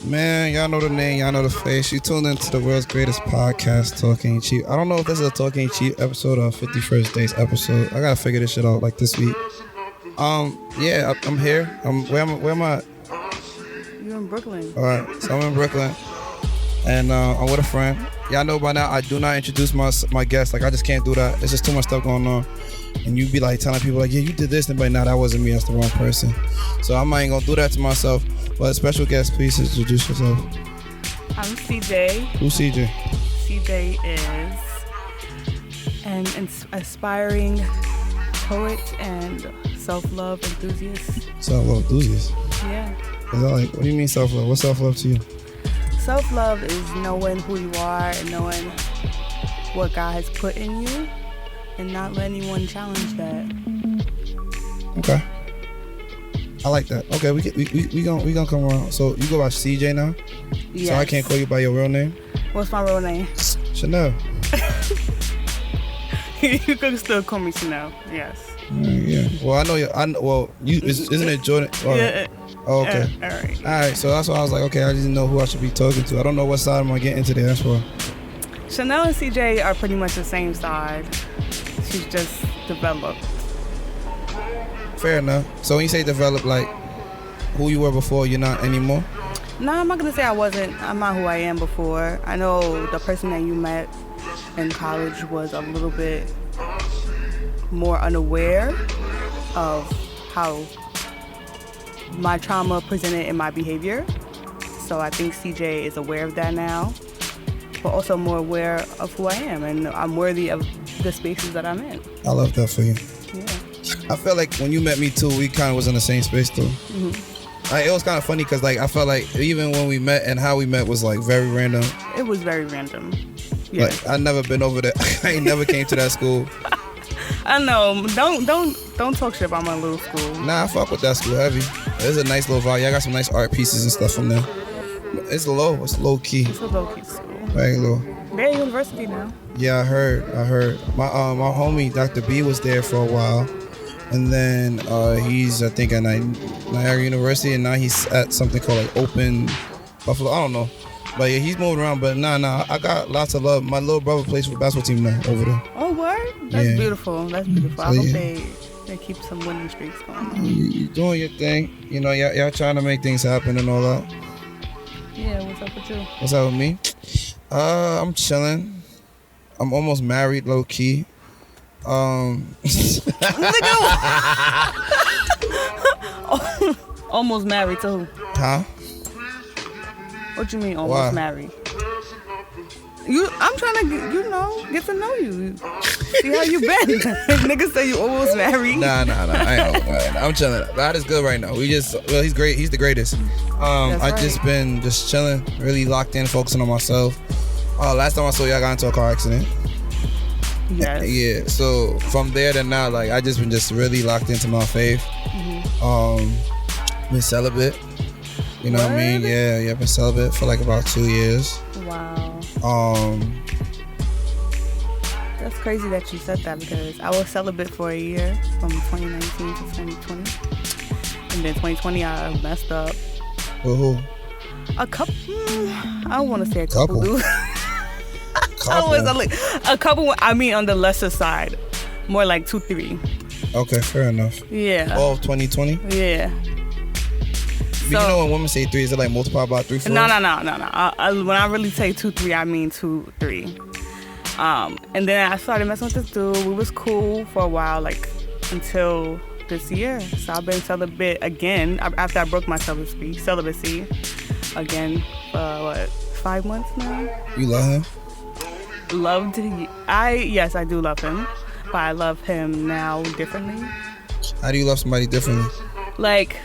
Man, y'all know the name, y'all know the face. You tuned into the world's greatest podcast, Talk Ain't Cheap. I don't know if this is a Talk Ain't Cheap episode or 51st Days episode. I gotta figure this shit out like this week. Yeah, I'm here. Where am I? You're in Brooklyn. All right, so I'm in Brooklyn, and I'm with a friend. Y'all know by now I do not introduce my guests. Like I just can't do that. It's just too much stuff going on. And you be like telling people like, yeah, you did this, and but nah, that wasn't me. That's the wrong person. So I'm not even gonna do that to myself. But special guest, please introduce yourself. I'm CJ. Who's CJ? CJ is an aspiring poet and self-love enthusiast. Self-love enthusiast? Yeah. Is that like, what do you mean self-love? What's self-love to you? Self-love is knowing who you are and knowing what God has put in you and not letting anyone challenge that. Okay. I like that. Okay, we gonna come around. So you go by CJ now? Yes. So I can't call you by your real name? What's my real name? Chanel. You can still call me Chanel. Yes. Yeah. Well, I know you. Isn't it Jordan? Yeah. Oh, okay. All right. So that's why I was like, okay, I didn't know who I should be talking to. I don't know what side I'm gonna get into there. That's why. Chanel and CJ are pretty much the same side. She's just developed. Fair enough. So when you say develop, like who you were before, you're not anymore? No, I'm not gonna say I wasn't. I'm not who I am before. I know the person that you met in college was a little bit more unaware of how my trauma presented in my behavior. So I think CJ is aware of that now, but also more aware of who I am, and I'm worthy of the spaces that I'm in. I love that for you. Yeah. I felt like when you met me too, we kind of was in the same space too. Mm-hmm. It was kind of funny because like I felt like even when we met and how we met was like very random. It was very random. Yeah. Like I never been over there. I ain't never came to that school. I know. Don't talk shit about my little school. Nah, I fuck with that school heavy. It's a nice little vibe. I got some nice art pieces and stuff from there. It's low key. It's a low key school. Very low. They're at university now. Yeah, I heard. My homie Dr. B was there for a while. And then he's, I think, at Niagara University, and now he's at something called like Open Buffalo. I don't know, but yeah, he's moving around. But nah, I got lots of love. My little brother plays for the basketball team now over there. Oh, word? That's beautiful. That's beautiful. So, I hope they keep some winning streaks going on. You doing your thing, you know. Y'all trying to make things happen and all that. Yeah, what's up with you? What's up with me? I'm chilling. I'm almost married, low key. Almost married to who? Huh? What you mean almost married? I'm trying to get to know you. See how you been. Niggas say you almost married. Nah. I ain't. I'm chilling. God is good right now. He's great. He's the greatest. I just been chilling, really locked in, focusing on myself. Last time I saw you, I got into a car accident. Yes. Yeah. So from there to now, like I just been really locked into my faith. Been celibate. You know what I mean? Yeah. Been celibate for like about 2 years. Wow. That's crazy that you said that because I was celibate for a year from 2019 to 2020, and then 2020 I messed up. With who? A couple. I don't want to say a couple. Dude. A couple. I mean, on the lesser side, more like 2, 3. Okay, fair enough. Yeah. All of 2020. Yeah. But you know when women say 3, is it like multiply by 3, 4? No. When I really say 2, 3, I mean 2, 3. And then I started messing with this dude. We was cool for a while, like until this year. So I've been celibate again after I broke my celibacy again for 5 months now. You love him? Yes, I do love him, but I love him now differently. How do you love somebody differently? Like,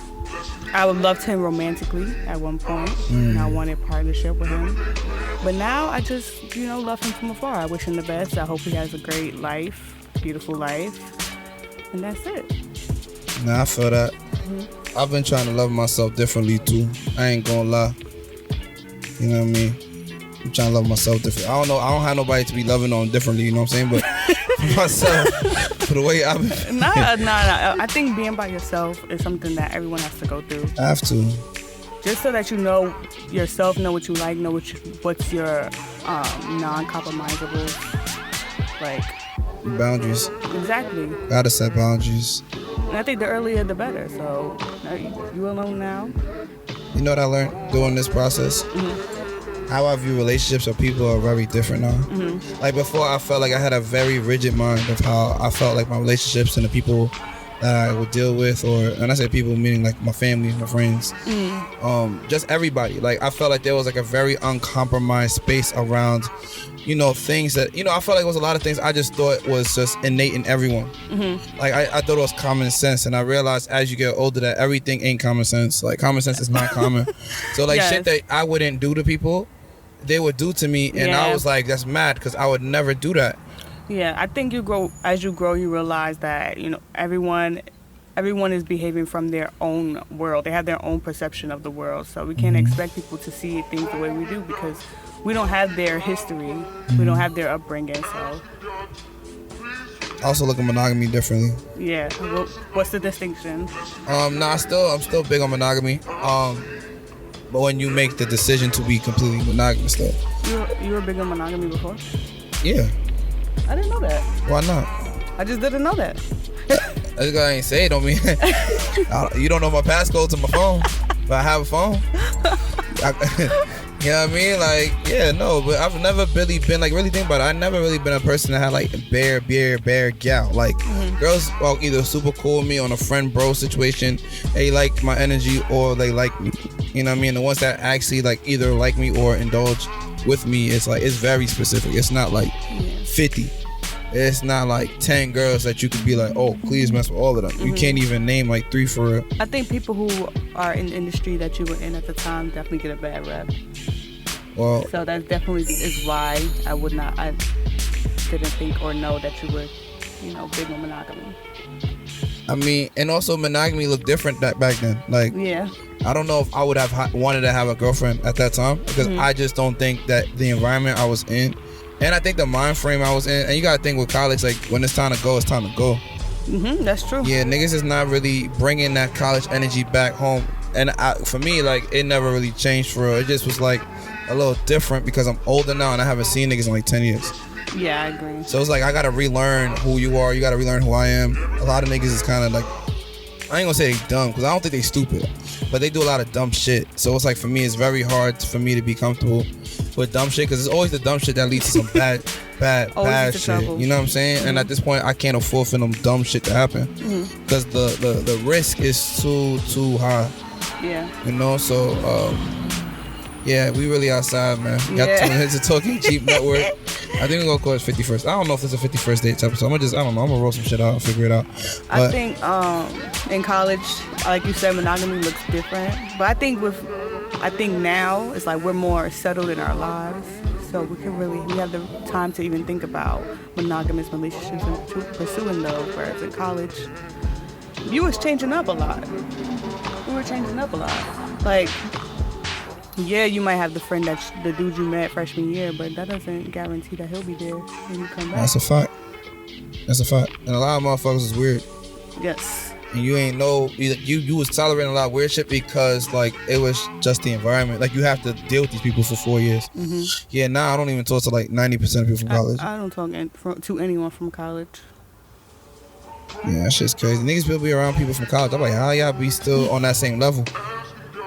I loved him romantically at one point, and I wanted partnership with him. But now I just, love him from afar. I wish him the best. I hope he has a great life, beautiful life, and that's it. Nah, I feel that. I've been trying to love myself differently too. I ain't gonna lie. You know what I mean? I'm trying to love myself different. I don't have nobody to be loving on differently, you know what I'm saying? But for myself, for the way I've been. Nah. I think being by yourself is something that everyone has to go through. I have to. just so that you know yourself, know what you like, know what's your non-compromisables, like boundaries. Exactly. Gotta set boundaries. And I think the earlier the better. So you alone now. You know what I learned during this process? How I view relationships or people are very different now. Like before, I felt like I had a very rigid mind of how I felt like my relationships and the people that I would deal with, or and I say people meaning like my family, my friends, just everybody. Like I felt like there was like a very uncompromised space around, you know, things that, you know, I felt like it was a lot of things I just thought was just innate in everyone. Like I thought it was common sense, and I realized as you get older that everything ain't common sense. Like common sense is not common. So like shit that I wouldn't do to people, they would do to me, and I was like, that's mad, because I would never do that. Yeah, I think as you grow, you realize that, you know, everyone is behaving from their own world. They have their own perception of the world. So we can't expect people to see things the way we do, because we don't have their history. We don't have their upbringing. So I also look at monogamy differently. Yeah. What's the distinction? I'm still big on monogamy. But when you make the decision to be completely monogamous, though. You were big on monogamy before? Yeah. I didn't know that. Why not? I just didn't know that. That's because I ain't say it on me. You don't know my passcode to my phone, but I have a phone. You know what I mean? Like, yeah, no, but I've never really been, like, really think about it. I've never really been a person that had, like, bare gal. Like, girls are either super cool with me on a friend bro situation, they like my energy, or they like me. You know what I mean? The ones that actually, like, either like me or indulge with me, it's, like, it's very specific. It's not, like, 50. It's not, like, 10 girls that you could be like, oh, please mess with all of them. You can't even name, like, 3 for real. I think people who are in the industry that you were in at the time definitely get a bad rep. Well, so that definitely is why I didn't think or know that you were, you know, big on monogamy. I mean, and also monogamy looked different back then. Like, yeah. I don't know if I would have wanted to have a girlfriend at that time, because I just don't think that the environment I was in, and I think the mind frame I was in, and you gotta think with college, like, when it's time to go, it's time to go. That's true. Yeah, niggas is not really bringing that college energy back home. And for me, like, it never really changed for real. It just was like a little different because I'm older now and I haven't seen niggas in like 10 years. Yeah, I agree. So it's like I gotta relearn who you are. You gotta relearn who I am. A lot of niggas is kind of like, I ain't gonna say they dumb, because I don't think they stupid, but they do a lot of dumb shit. So it's like, for me, it's very hard for me to be comfortable with dumb shit, because it's always the dumb shit that leads to some bad shit. Trouble. You know what I'm saying? And at this point, I can't afford for them dumb shit to happen, because the risk is too high. Yeah. You know, so yeah, we really outside, man. Got 2 minutes of Talking Cheap Network. I think we're gonna call it 51st. I don't know if there's a 51st dates episode. I don't know. I'm gonna roll some shit out and figure it out. But I think in college, like you said, monogamy looks different. But I think now it's like we're more settled in our lives, so we have the time to even think about monogamous relationships and pursuing those. Whereas in college, you was changing up a lot. We were changing up a lot. Like, yeah, you might have the dude you met freshman year, but that doesn't guarantee that he'll be there when you come back. That's a fact. And a lot of motherfuckers is weird. Yes. And you ain't know, you was tolerating a lot of weird shit because, like, it was just the environment. Like, you have to deal with these people for 4 years. Yeah, now I don't even talk to like 90% of people from college. I don't talk to anyone from college. Yeah, that shit's crazy. Niggas will be around people from college. I'm like, how y'all be still on that same level?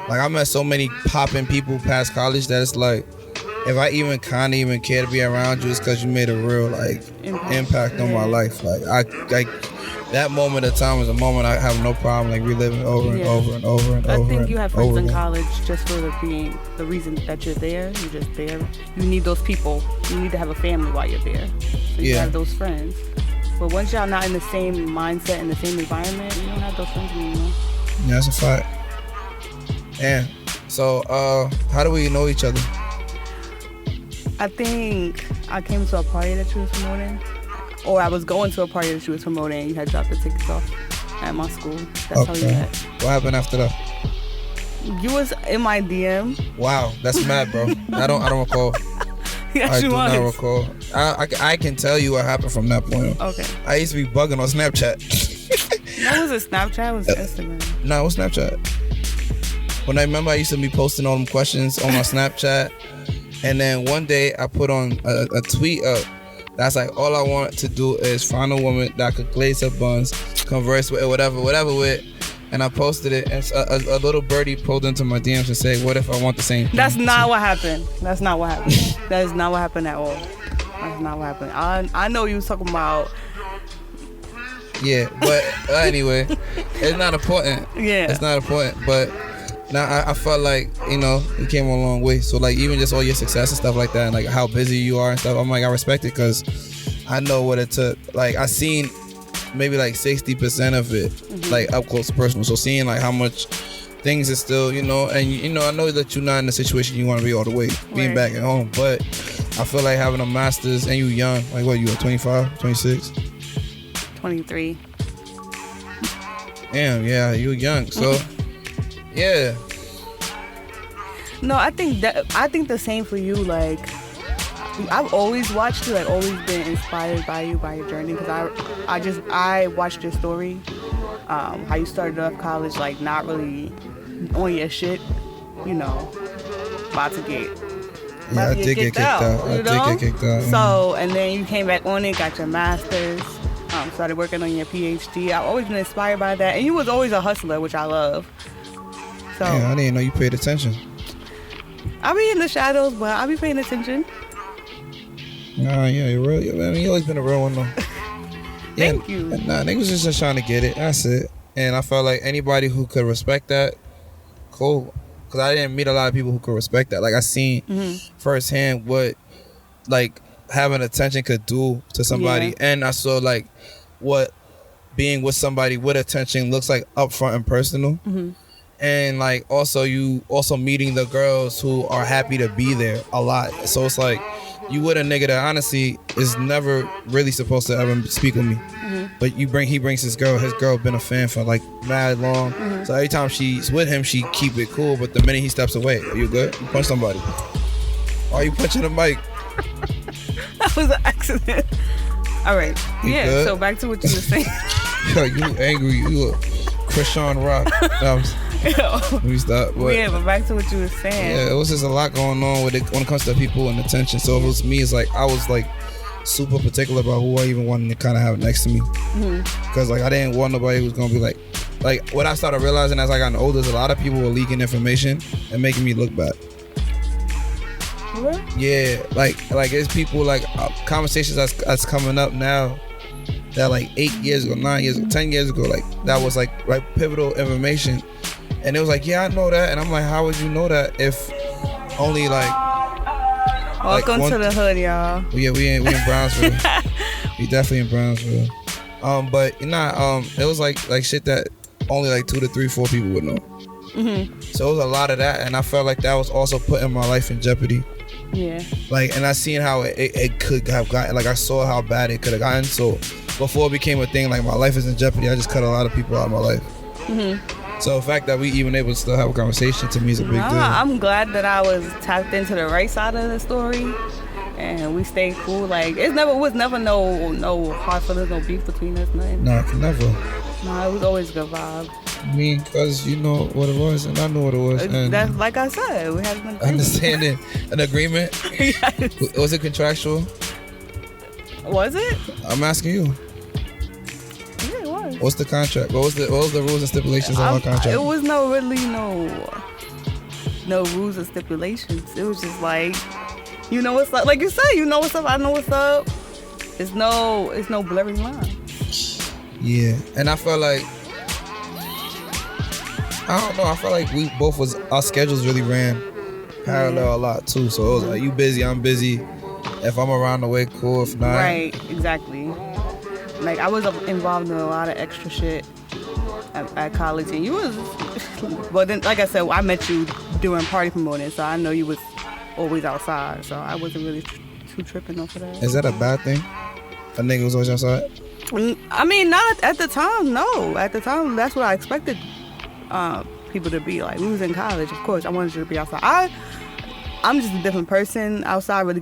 Like, I met so many popping people past college that it's like, if I even kind of even care to be around you, it's because you made a real, like, impact on my life. Like, that moment of time is a moment I have no problem, like, reliving over and over and over and over. I think you have friends in college just for the reason that you're there. You're just there. You need those people. You need to have a family while you're there. So you have those friends. But once y'all not in the same mindset, in the same environment, you don't have those friends anymore. Yeah, that's a fact. Yeah. So, how do we know each other? I think I came to a party that you was promoting, or I was going to a party that you was promoting, and you had dropped the tickets off at my school. That's how we met. What happened after that? You was in my DM. Wow, that's mad, bro. I don't recall. Yes, I do not recall. I can tell you what happened from that point on. Okay. I used to be bugging on Snapchat. That was a Snapchat. It was Instagram. No, it was Snapchat. when I remember I used to be posting all them questions on my Snapchat, and then one day I put on a tweet up that's like, all I want to do is find a woman that could glaze her buns, converse with, whatever with. And I posted it, and a little birdie pulled into my DMs and said, what if I want the same thing? That's not what happened. That's not what happened. That is not what happened at all. That's not what happened. I know you was talking about. Yeah, but anyway, it's not important. Yeah. It's not important, but now I felt like, you know, you came a long way. So like, even just all your success and stuff like that, and like how busy you are and stuff, I'm like, I respect it, because I know what it took. Like, I seen maybe like 60% of it, like up close personal. So seeing like how much things is still, you know, and you know, I know that you're not in the situation you want to be all the way, being back at home, but I feel like having a master's and you young, like what, you are 25, 26? 23. Damn, yeah, you young. So yeah. No, I think the same for you. Like, I've always watched you, like always been inspired by you, by your journey, because I watched your story, how you started off college, like not really on your shit, you know, about to get I did get kicked out. I did get kicked out. So, and then you came back on it, got your master's, started working on your PhD. I've always been inspired by that, and you was always a hustler, which I love. So yeah, I didn't know you paid attention. I be in the shadows, but I be paying attention. Nah, yeah, you're real. I mean, you always been a real one though. Thank you. Nah, niggas was just trying to get it. That's it. And I felt like anybody who could respect that, cool. Because I didn't meet a lot of people who could respect that. Like, I seen firsthand what, like, having attention could do to somebody. Yeah. And I saw, like, what being with somebody with attention looks like upfront and personal. And, like, also you also meeting the girls who are happy to be there a lot. So it's like, you with a nigga that honestly is never really supposed to ever speak with me. But he brings his girl been a fan for like mad long. So every time she's with him, she keep it cool. But the minute he steps away, are you good? You punch somebody. Why are you punching the mic? That was an accident. All right. You yeah, good? So back to what you were saying. Yo, you angry. You a Krishan Rock. Let me stop. But back to what you were saying. Yeah, it was just a lot going on with it when it comes to people and attention. So if it was me, it's like I was like super particular about who I even wanted to kind of have next to me. Because like I didn't want nobody who's gonna be like what I started realizing as I got older is a lot of people were leaking information and making me look bad. Really? Yeah, like it's people like conversations that's coming up now that like 8 years ago, 9 years ago, 10 years ago, like that was like pivotal information. And it was like, yeah, I know that. And I'm like, how would you know that if only like... Welcome to the hood, y'all. Yeah, we in Brownsville. We definitely in Brownsville. But it was like shit that only like 2 to 3, 4 people would know. So it was a lot of that. And I felt like that was also putting my life in jeopardy. Yeah. Like, and I seen how it could have gotten, like I saw how bad it could have gotten. So before it became a thing, like my life is in jeopardy, I just cut a lot of people out of my life. So the fact that we even able to still have a conversation to me is a big deal. I'm glad that I was tapped into the right side of the story, and we stayed cool. Like it was never no hard feelings, no beef between us, nothing. Nah, never. Nah, it was always a good vibe. I mean, because you know what it was, and I know what it was. And that's like I said, we had an agreement. Understanding an agreement. Yes. Was it contractual? Was it? I'm asking you. What's the contract? What was the rules and stipulations of our contract? It was no rules and stipulations. It was just like, you know what's up. Like you said, you know what's up. I know what's up. It's no blurring line. Yeah, and I felt like I felt like we both our schedules really ran parallel a lot too. So it was like, you busy, I'm busy. If I'm around the way, cool. If not, right, exactly. Like I was involved in a lot of extra shit at college, and you was. But then, like I said, I met you during party promoting, so I know you was always outside. So I wasn't really too tripping off of that. Is that a bad thing? A nigga was always outside? I mean, not at the time. No, at the time, that's what I expected people to be like. We was in college, of course. I wanted you to be outside. I'm just a different person. Outside really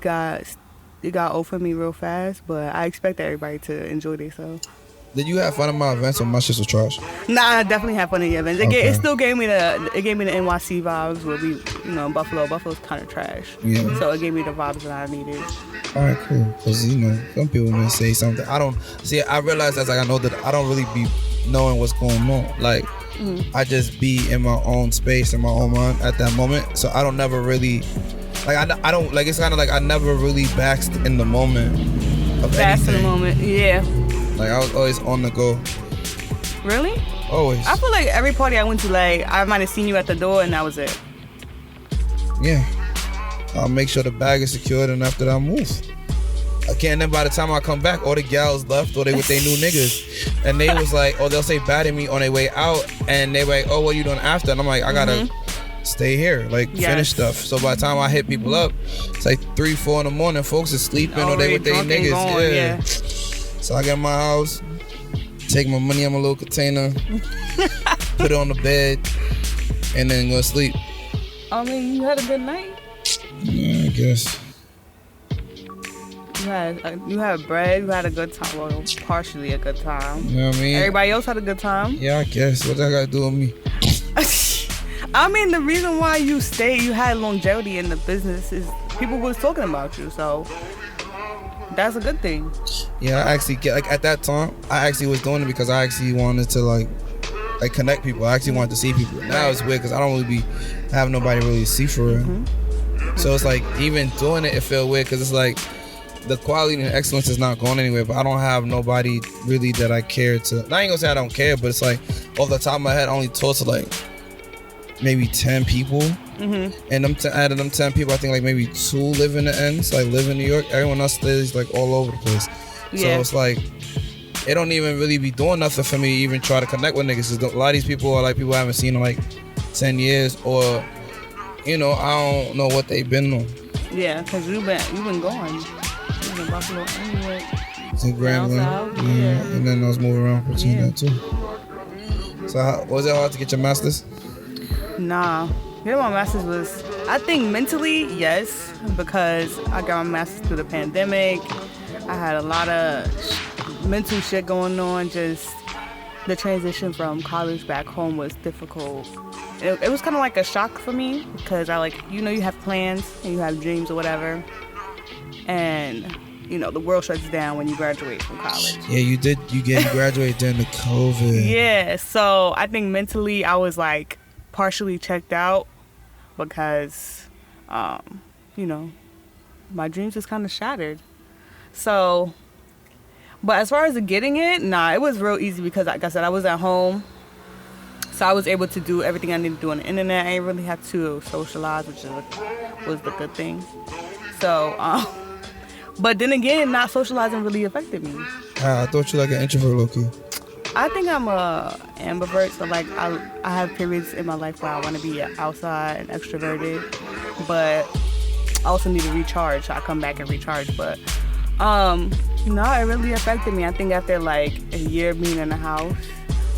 got old for me real fast, but I expect everybody to enjoy themselves. Did you have fun at my events or my shit was trash? Nah, I definitely had fun at the events. Okay. It still gave me the NYC vibes where we, Buffalo's kind of trash. Yeah. So it gave me the vibes that I needed. All right, cool. Because, some people may say something. I realize as I know that I don't really be knowing what's going on. Like, I just be in my own space, in my own mind at that moment. So I don't never really, like, I don't, like, it's kind of like I never really basked in the moment of Basked in anything. the moment, yeah. Like, I was always on the go. Really? Always. I feel like every party I went to, like, I might have seen you at the door and that was it. Yeah. I'll make sure the bag is secured and after that I move. And then by the time I come back, all the gals left or they with their new niggas. And they was like, they'll say bye to me on their way out. And they were like, what are you doing after? And I'm like, I gotta stay here, like finish stuff. So by the time I hit people up, it's like 3, 4 in the morning. Folks are sleeping or they with their niggas. Going, yeah. So I get in my house, take my money in my little container, put it on the bed, and then go to sleep. I mean, you had a good night. Yeah, I guess. You had bread. You had a good time. Well, partially a good time. You know what I mean? Everybody else had a good time. Yeah, I guess. What that got to do with me? I mean, the reason why you stayed, you had longevity in the business is people was talking about you. So that's a good thing. Yeah, I actually at that time, I actually was doing it because I actually wanted to like connect people. I actually wanted to see people. Now it's weird because I don't really be having nobody really see for it. So it's like even doing it felt weird because it's like the quality and excellence is not going anywhere, but I don't have nobody really that I care to. I ain't gonna say I don't care, but it's like off the top of my head, I only talk to like maybe 10 people. And out of them 10 people, I think like maybe 2 live in the ends, like live in New York. Everyone else stays like all over the place. So it's like it don't even really be doing nothing for me to even try to connect with niggas. A lot of these people are like people I haven't seen in like 10 years or I don't know what they've been on. Yeah, because you've been gone. You've been Buffalo anyway. To Grambling. Yeah. And then I was moving around between that too. So was it hard to get your master's? Nah. Getting my master's was, I think mentally, yes, because I got my master's through the pandemic. I had a lot of mental shit going on. Just the transition from college back home was difficult. It was kind of like a shock for me because you have plans and you have dreams or whatever. And, the world shuts down when you graduate from college. Yeah, you did. You graduated during the COVID. Yeah, so I think mentally I was like partially checked out because, my dreams just kind of shattered. So, but as far as getting it, it was real easy because, like I said, I was at home. So I was able to do everything I needed to do on the internet. I didn't really have to socialize, which was the good thing. So, but then again, not socializing really affected me. I thought you were like an introvert, low-key. I think I'm a ambivert, so like I have periods in my life where I want to be outside and extroverted, but I also need to recharge, so I come back and recharge. But no, it really affected me. I think after like a year being in the house,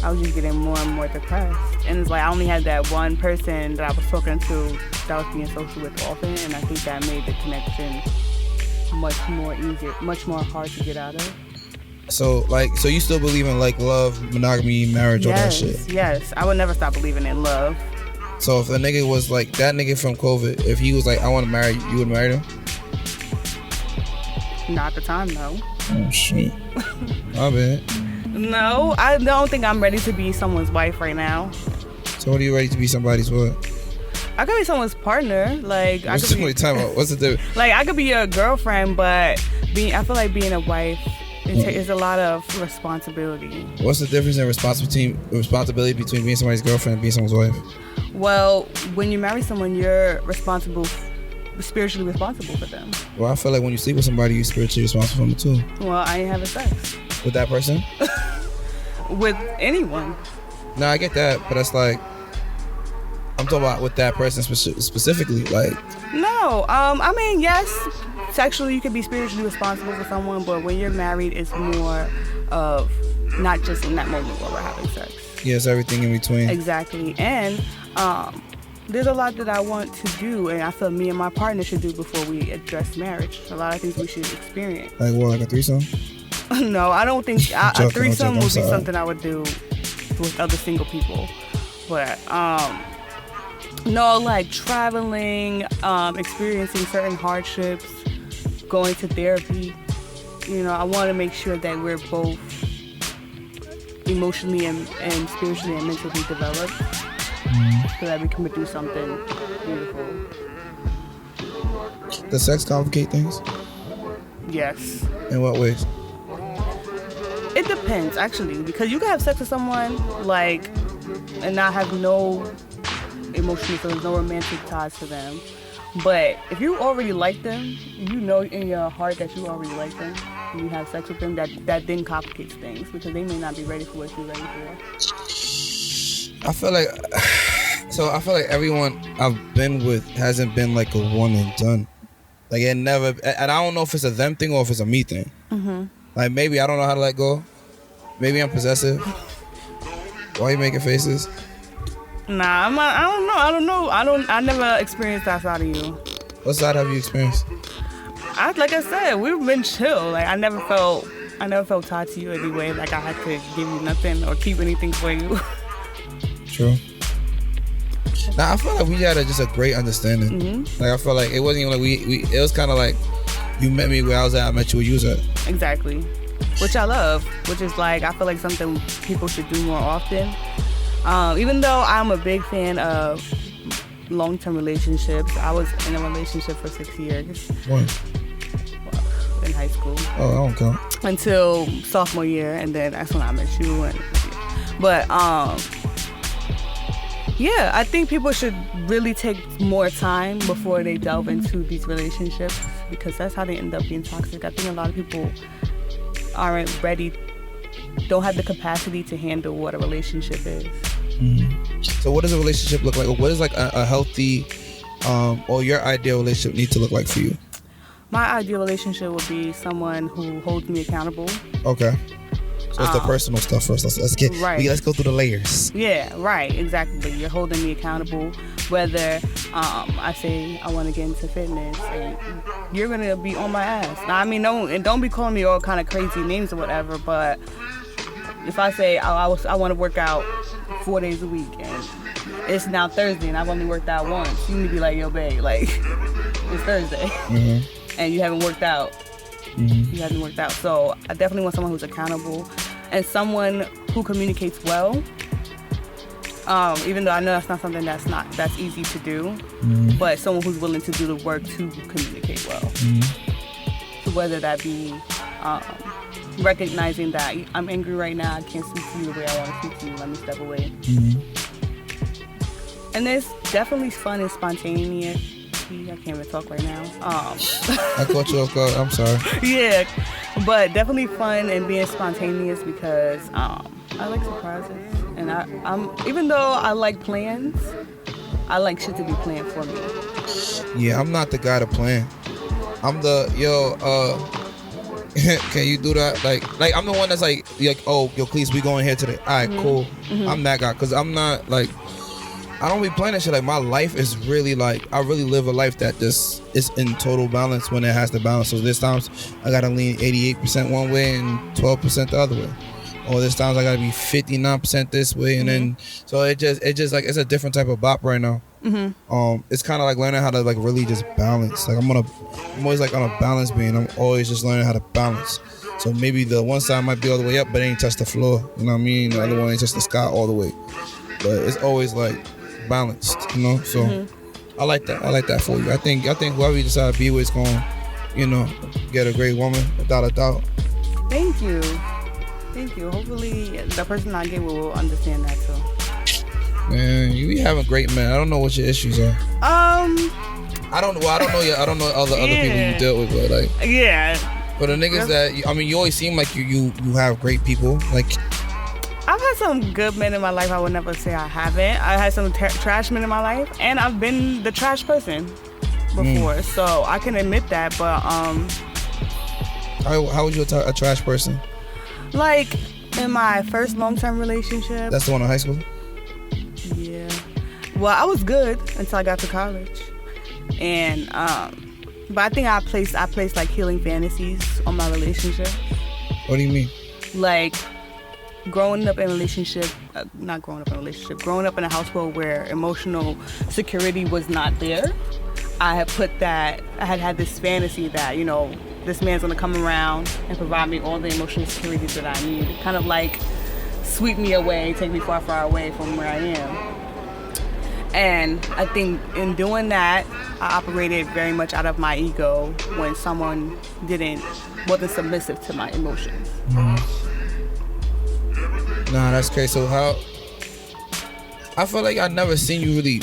I was just getting more and more depressed. And it's like I only had that one person that I was talking to that I was being social with often, and I think that made the connection much more easier, much more hard to get out of. So you still believe in like love, monogamy, marriage, all that shit? Yes, I would never stop believing in love. So if a nigga was like that nigga from COVID, if he was like, I want to marry you, you would marry him? Not at the time, no. Oh shit. My bad. No, I don't think I'm ready to be someone's wife right now. So what are you ready to be somebody's what? I could be someone's partner. Like What's the difference? Like I could be a girlfriend, but I feel like being a wife is a lot of responsibility. What's the difference in responsibility between being somebody's girlfriend and being someone's wife? Well, when you marry someone, you're spiritually responsible for them. Well, I feel like when you sleep with somebody, you're spiritually responsible for them too. Well, I ain't having sex. With that person? With anyone. No, I get that, but it's like I'm talking about with that person specifically, like. No, I mean, yes, sexually you could be spiritually responsible for someone, but when you're married, it's more of not just in that moment while we're having sex. Yes, everything in between. Exactly, and there's a lot that I want to do, and I feel me and my partner should do before we address marriage. A lot of things we should experience. Like what, like a threesome? No, I don't think a joking, threesome I'm would be sorry. something I would do with other single people. But no, like traveling, experiencing certain hardships, going to therapy. You know, I want to make sure that we're both emotionally and spiritually and mentally developed, so that we can produce something beautiful. Does sex complicate things? Yes. In what ways? It depends, actually, because you can have sex with someone, like, and not have no emotional feelings, no romantic ties to them. But if you already like them, you know in your heart that you already like them, and you have sex with them, that then complicates things, because they may not be ready for what you're ready for. I feel like everyone I've been with hasn't been like a one and done. Like it never, and I don't know if it's a them thing or if it's a me thing. Like maybe I don't know how to let go. Maybe I'm possessive. Why are you making faces? Nah, I don't know. I never experienced that side of you. What side have you experienced? Like I said, we've been chill. Like I never felt tied to you anyway. Like I had to give you nothing or keep anything for you. True. Now I feel like we had just a great understanding. Like I felt like it wasn't even like we it was kind of like you met me where I was at, I met you where you was at. Exactly. Which I love. Which is like, I feel like something people should do more often. Even though I'm a big fan of long-term relationships, I was in a relationship for 6 years. When? In high school. Oh, I don't count. Until sophomore year, and then that's when I met you. But yeah, I think people should really take more time before they delve into these relationships, because that's how they end up being toxic. I think a lot of people aren't ready, don't have the capacity to handle what a relationship is. So what does a relationship look like? What is like a healthy or your ideal relationship need to look like for you? My ideal relationship would be someone who holds me accountable. Okay. So it's the personal stuff first. Let's go through the layers. Yeah, right, exactly. You're holding me accountable. Whether I say I want to get into fitness, and you're gonna be on my ass. Now, I mean, don't be calling me all kind of crazy names or whatever. But if I say I want to work out 4 days a week, and it's now Thursday, and I've only worked out once, you need to be like, yo, babe, like it's Thursday, and you haven't worked out. You haven't worked out. So I definitely want someone who's accountable and someone who communicates well. Even though I know that's not something that's easy to do, but someone who's willing to do the work to communicate well. So whether that be recognizing that I'm angry right now, I can't speak to you the way I want to speak to you, let me step away. And it's definitely fun and spontaneous. I can't even talk right now. I caught you off guard. I'm sorry. Yeah, but definitely fun and being spontaneous, because I like surprises, and I'm even though I like plans, I like shit to be planned for me. Yeah, I'm not the guy to plan. I'm the can you do that? Like I'm the one that's like, oh, yo, Cletus, we going here today. All right, cool. I'm that guy, because I'm not like, I don't be planning shit. Like my life is really like, I really live a life that just is in total balance when it has to balance. So there's times I gotta lean 88% one way and 12% the other way. Or there's times I gotta be 59% this way, and then so it just like, it's a different type of bop right now. It's kind of like learning how to like really just balance. Like I'm always like on a balance beam. I'm always just learning how to balance. So maybe the one side might be all the way up, but it ain't touch the floor. You know what I mean? The other one ain't touch the sky all the way. But it's always like balanced, you know. So I like that. I like that for you. I think whoever you decide to be with is gonna, get a great woman without a doubt. Thank you. Hopefully the person I get will understand that too. Man, you be having great men. I don't know what your issues are. I don't know other people you dealt with, but like, for the niggas that you always seem like you have great people. Like, I've had some good men in my life. I would never say I haven't. I had some trash men in my life, and I've been the trash person before, so I can admit that. But how was you a trash person? Like in my first long-term relationship. That's the one in high school? Yeah. Well, I was good until I got to college, and but I think I placed like healing fantasies on my relationship, What do you mean? Like, growing up in a relationship, growing up in a household where emotional security was not there, I had this fantasy that, you know, this man's gonna come around and provide me all the emotional security that I need. Kind of like sweep me away, take me far, far away from where I am. And I think in doing that, I operated very much out of my ego when someone wasn't submissive to my emotions. Nah, that's crazy. So I feel like I never seen you really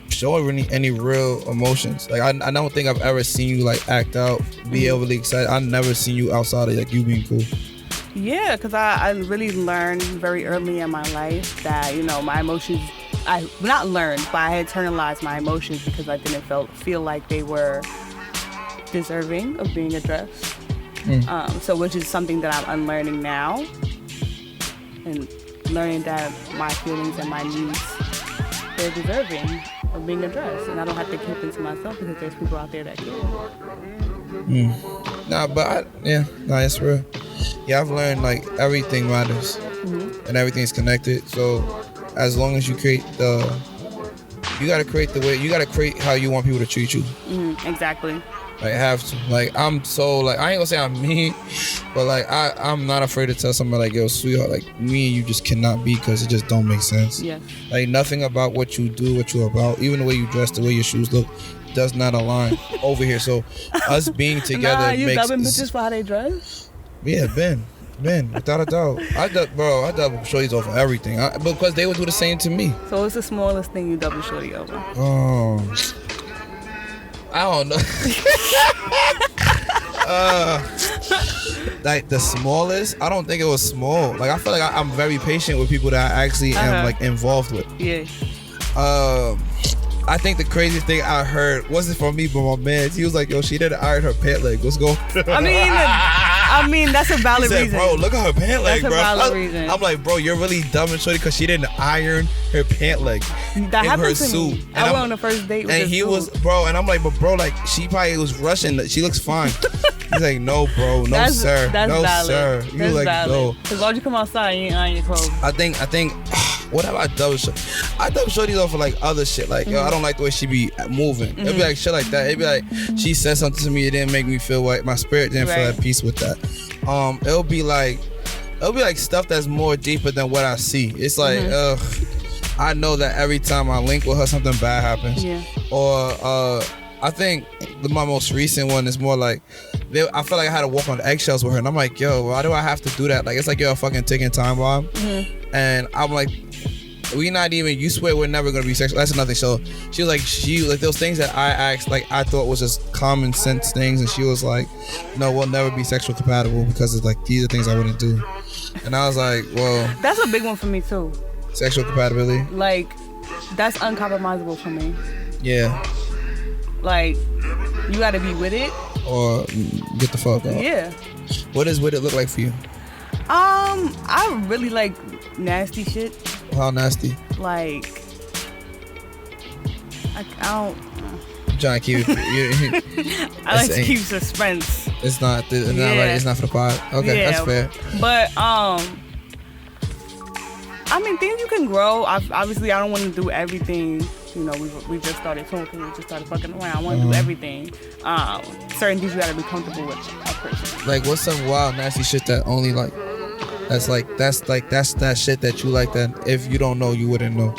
show any real emotions. Like I don't think I've ever seen you like act out, be overly excited. I never seen you outside of like you being cool. Yeah, because I really learned very early in my life that, you know, my emotions, I not learned, but I had internalized my emotions because I didn't feel like they were deserving of being addressed. So which is something that I'm unlearning now, and learning that my feelings and my needs, they're deserving of being addressed, and I don't have to keep them to myself because there's people out there that care. Nah, it's real. Yeah, I've learned like everything matters, and everything's connected. So as long as you you gotta create how you want people to treat you. Exactly. Like have to. Like I'm so like I ain't gonna say I'm mean, but like I'm not afraid to tell somebody like, yo, sweetheart, like me and you just cannot be, because it just don't make sense. Yeah. Like nothing about what you do, what you're about, even the way you dress, the way your shoes look, does not align over here. So us being together you makes dubbing bitches for how they dress? Yeah, Ben, without a doubt. I dub shorties over everything because they would do the same to me. So what's the smallest thing you double shorty over? I don't know. Like the smallest, I don't think it was small. Like I feel like I'm very patient with people that I actually am like involved with. Yeah. I think the craziest thing I heard wasn't from me, but my man. He was like, "Yo, she didn't iron her pant leg. What's going on?" I mean, that's a valid he said, reason. Bro, look at her pant leg, That's bro. a valid reason. I'm like, bro, you're really dumb and shorty because she didn't iron her pant leg That in happened her to suit. me. I went on the first date with and this he dude. was, bro, and I'm like, but bro, like she probably was rushing. She looks fine. He's like, no, bro, no, sir, that's no, valid. sir. You That's like, valid. no. Because why would you come outside and you ain't iron your clothes? I think. What have I done? I done shorties off for like other shit. Like, yo, I don't like the way she be moving. It'd be like shit like that. It'd be like she said something to me. It didn't make me feel like my spirit didn't feel at peace with that. It'll be like stuff that's more deeper than what I see. It's like, I know that every time I link with her, something bad happens. Yeah. Or I think my most recent one is more like, I feel like I had to walk on eggshells with her, and I'm like, yo, why do I have to do that? Like, it's like you're a fucking ticking time bomb. And I'm like, you swear we're never gonna be sexual. That's another thing. So she was like those things that I asked, like I thought was just common sense things, and she was like, no, we'll never be sexual compatible because it's like these are things I wouldn't do. And I was like, well, that's a big one for me too. Sexual compatibility. Like, that's uncompromisable for me. Yeah. Like, you gotta be with it or get the fuck out. Yeah. What does with it look like for you? I really like nasty shit. How nasty? Like, I don't. I'm trying to keep it. I like to keep suspense. It's not for the pod. Okay, that's fair. But I mean, things you can grow. Obviously, I don't want to do everything. You know, we just started talking. We just started fucking around. I want to do everything. Certain things you gotta be comfortable with a person. Like, what's some wild nasty shit that only like that's that shit that you like that if you don't know you wouldn't know.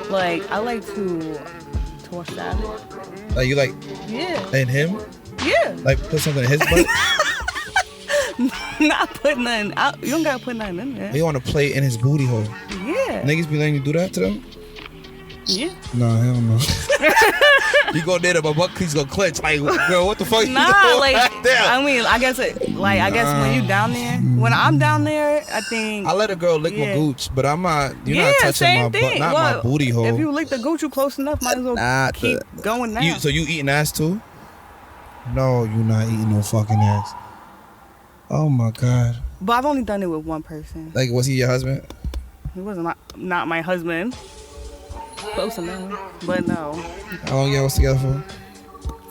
Like, I like to toss salad. Like you like? Yeah. And him? Yeah. Like put something in his butt? Not put nothing out. You don't gotta put nothing in there. You want to play in his booty hole? Yeah. Niggas be letting you do that to them? Yeah. Nah, hell no. You go there, my butt cleats gonna clench. Like, girl, what the fuck? Nah, like, I mean, I guess when you down there, when I'm down there, I think I let a girl lick my gooch, but I'm not. You're not touching my butt, not my booty hole. If you lick the gooch, you close enough. Might as well keep going now. So you eating ass too? No, you not eating no fucking ass. Oh my god. But I've only done it with one person. Like, was he your husband? He wasn't not my husband. Close enough, but no. How long y'all was together for?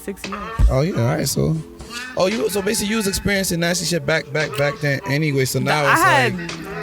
6 years. Oh yeah, alright. So Oh, so basically you was experiencing nasty shit back then anyway. So now I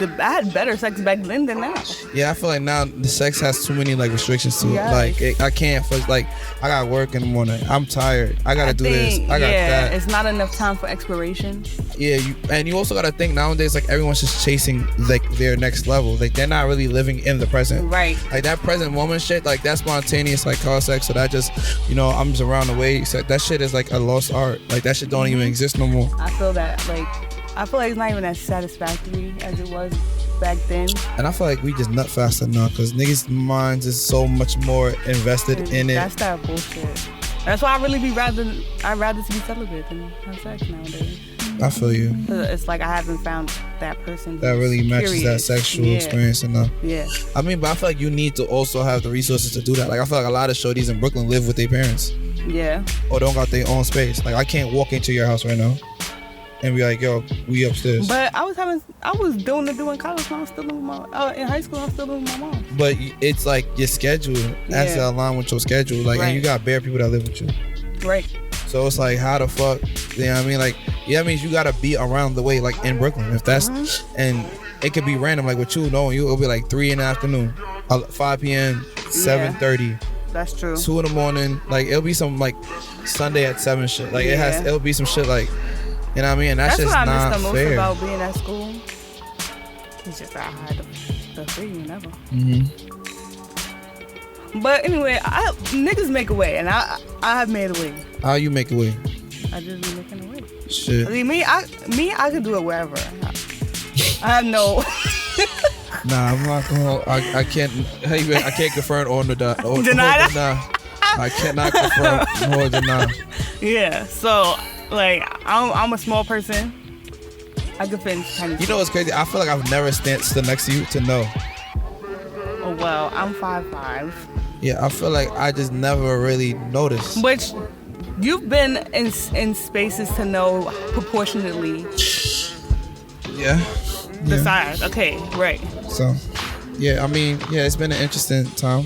it's had better sex back then than now. Yeah, I feel like now the sex has too many like restrictions to it. Yes. Like I can't. Like I gotta work in the morning. I'm tired. I gotta do this. I got that. It's not enough time for exploration. Yeah, you also gotta think nowadays like everyone's just chasing like their next level. Like they're not really living in the present. Right. Like that present moment shit. Like that spontaneous like car sex. So that just I'm just around the way. So that shit is like a lost art. Like that shit don't even exist no more. I feel that. Like I feel like it's not even as satisfactory as it was back then. And I feel like we just nut faster now because niggas' minds is so much more invested in it. That's that bullshit. That's why I'd rather to be celibate than have sex nowadays. I feel you. It's like I haven't found that person that really matches that sexual experience enough. Yeah. I mean, but I feel like you need to also have the resources to do that. Like I feel like a lot of shorties in Brooklyn live with their parents. Yeah. Or don't got their own space. Like I can't walk into your house right now and be like, yo, we upstairs. But I was doing in college when I was still living with my in high school I was still living with my mom. But it's like your schedule has to align with your schedule. Like and you got bare people that live with you. Right. So it's like how the fuck, you know what I mean? Like that means you gotta be around the way, like in Brooklyn. If that's and it could be random, like with you knowing it'll be like 3 in the afternoon, 5 p.m., 7:30. That's true. 2 in the morning, like it'll be some like Sunday at 7 shit. Like it'll be some shit like, you know what I mean? And that's just not fair. That's what I miss the most about being at school. It's just I had the freedom ever. But anyway, niggas make a way, and I have made a way. How you make a way? I just be making a way. Shit. I mean, I could do it wherever. I have no. Nah, I'm not gonna. I can't. I can't confirm or deny. I cannot confirm or deny. Yeah. So like, I'm a small person. I could fit in tiny. You know what's crazy? I feel like I've never stood next to you to know. Oh well, I'm 5'5". Yeah, I feel like I just never really noticed. Which you've been in spaces to know proportionately. Yeah. The size. Okay, right. So, yeah, I mean, yeah, it's been an interesting time.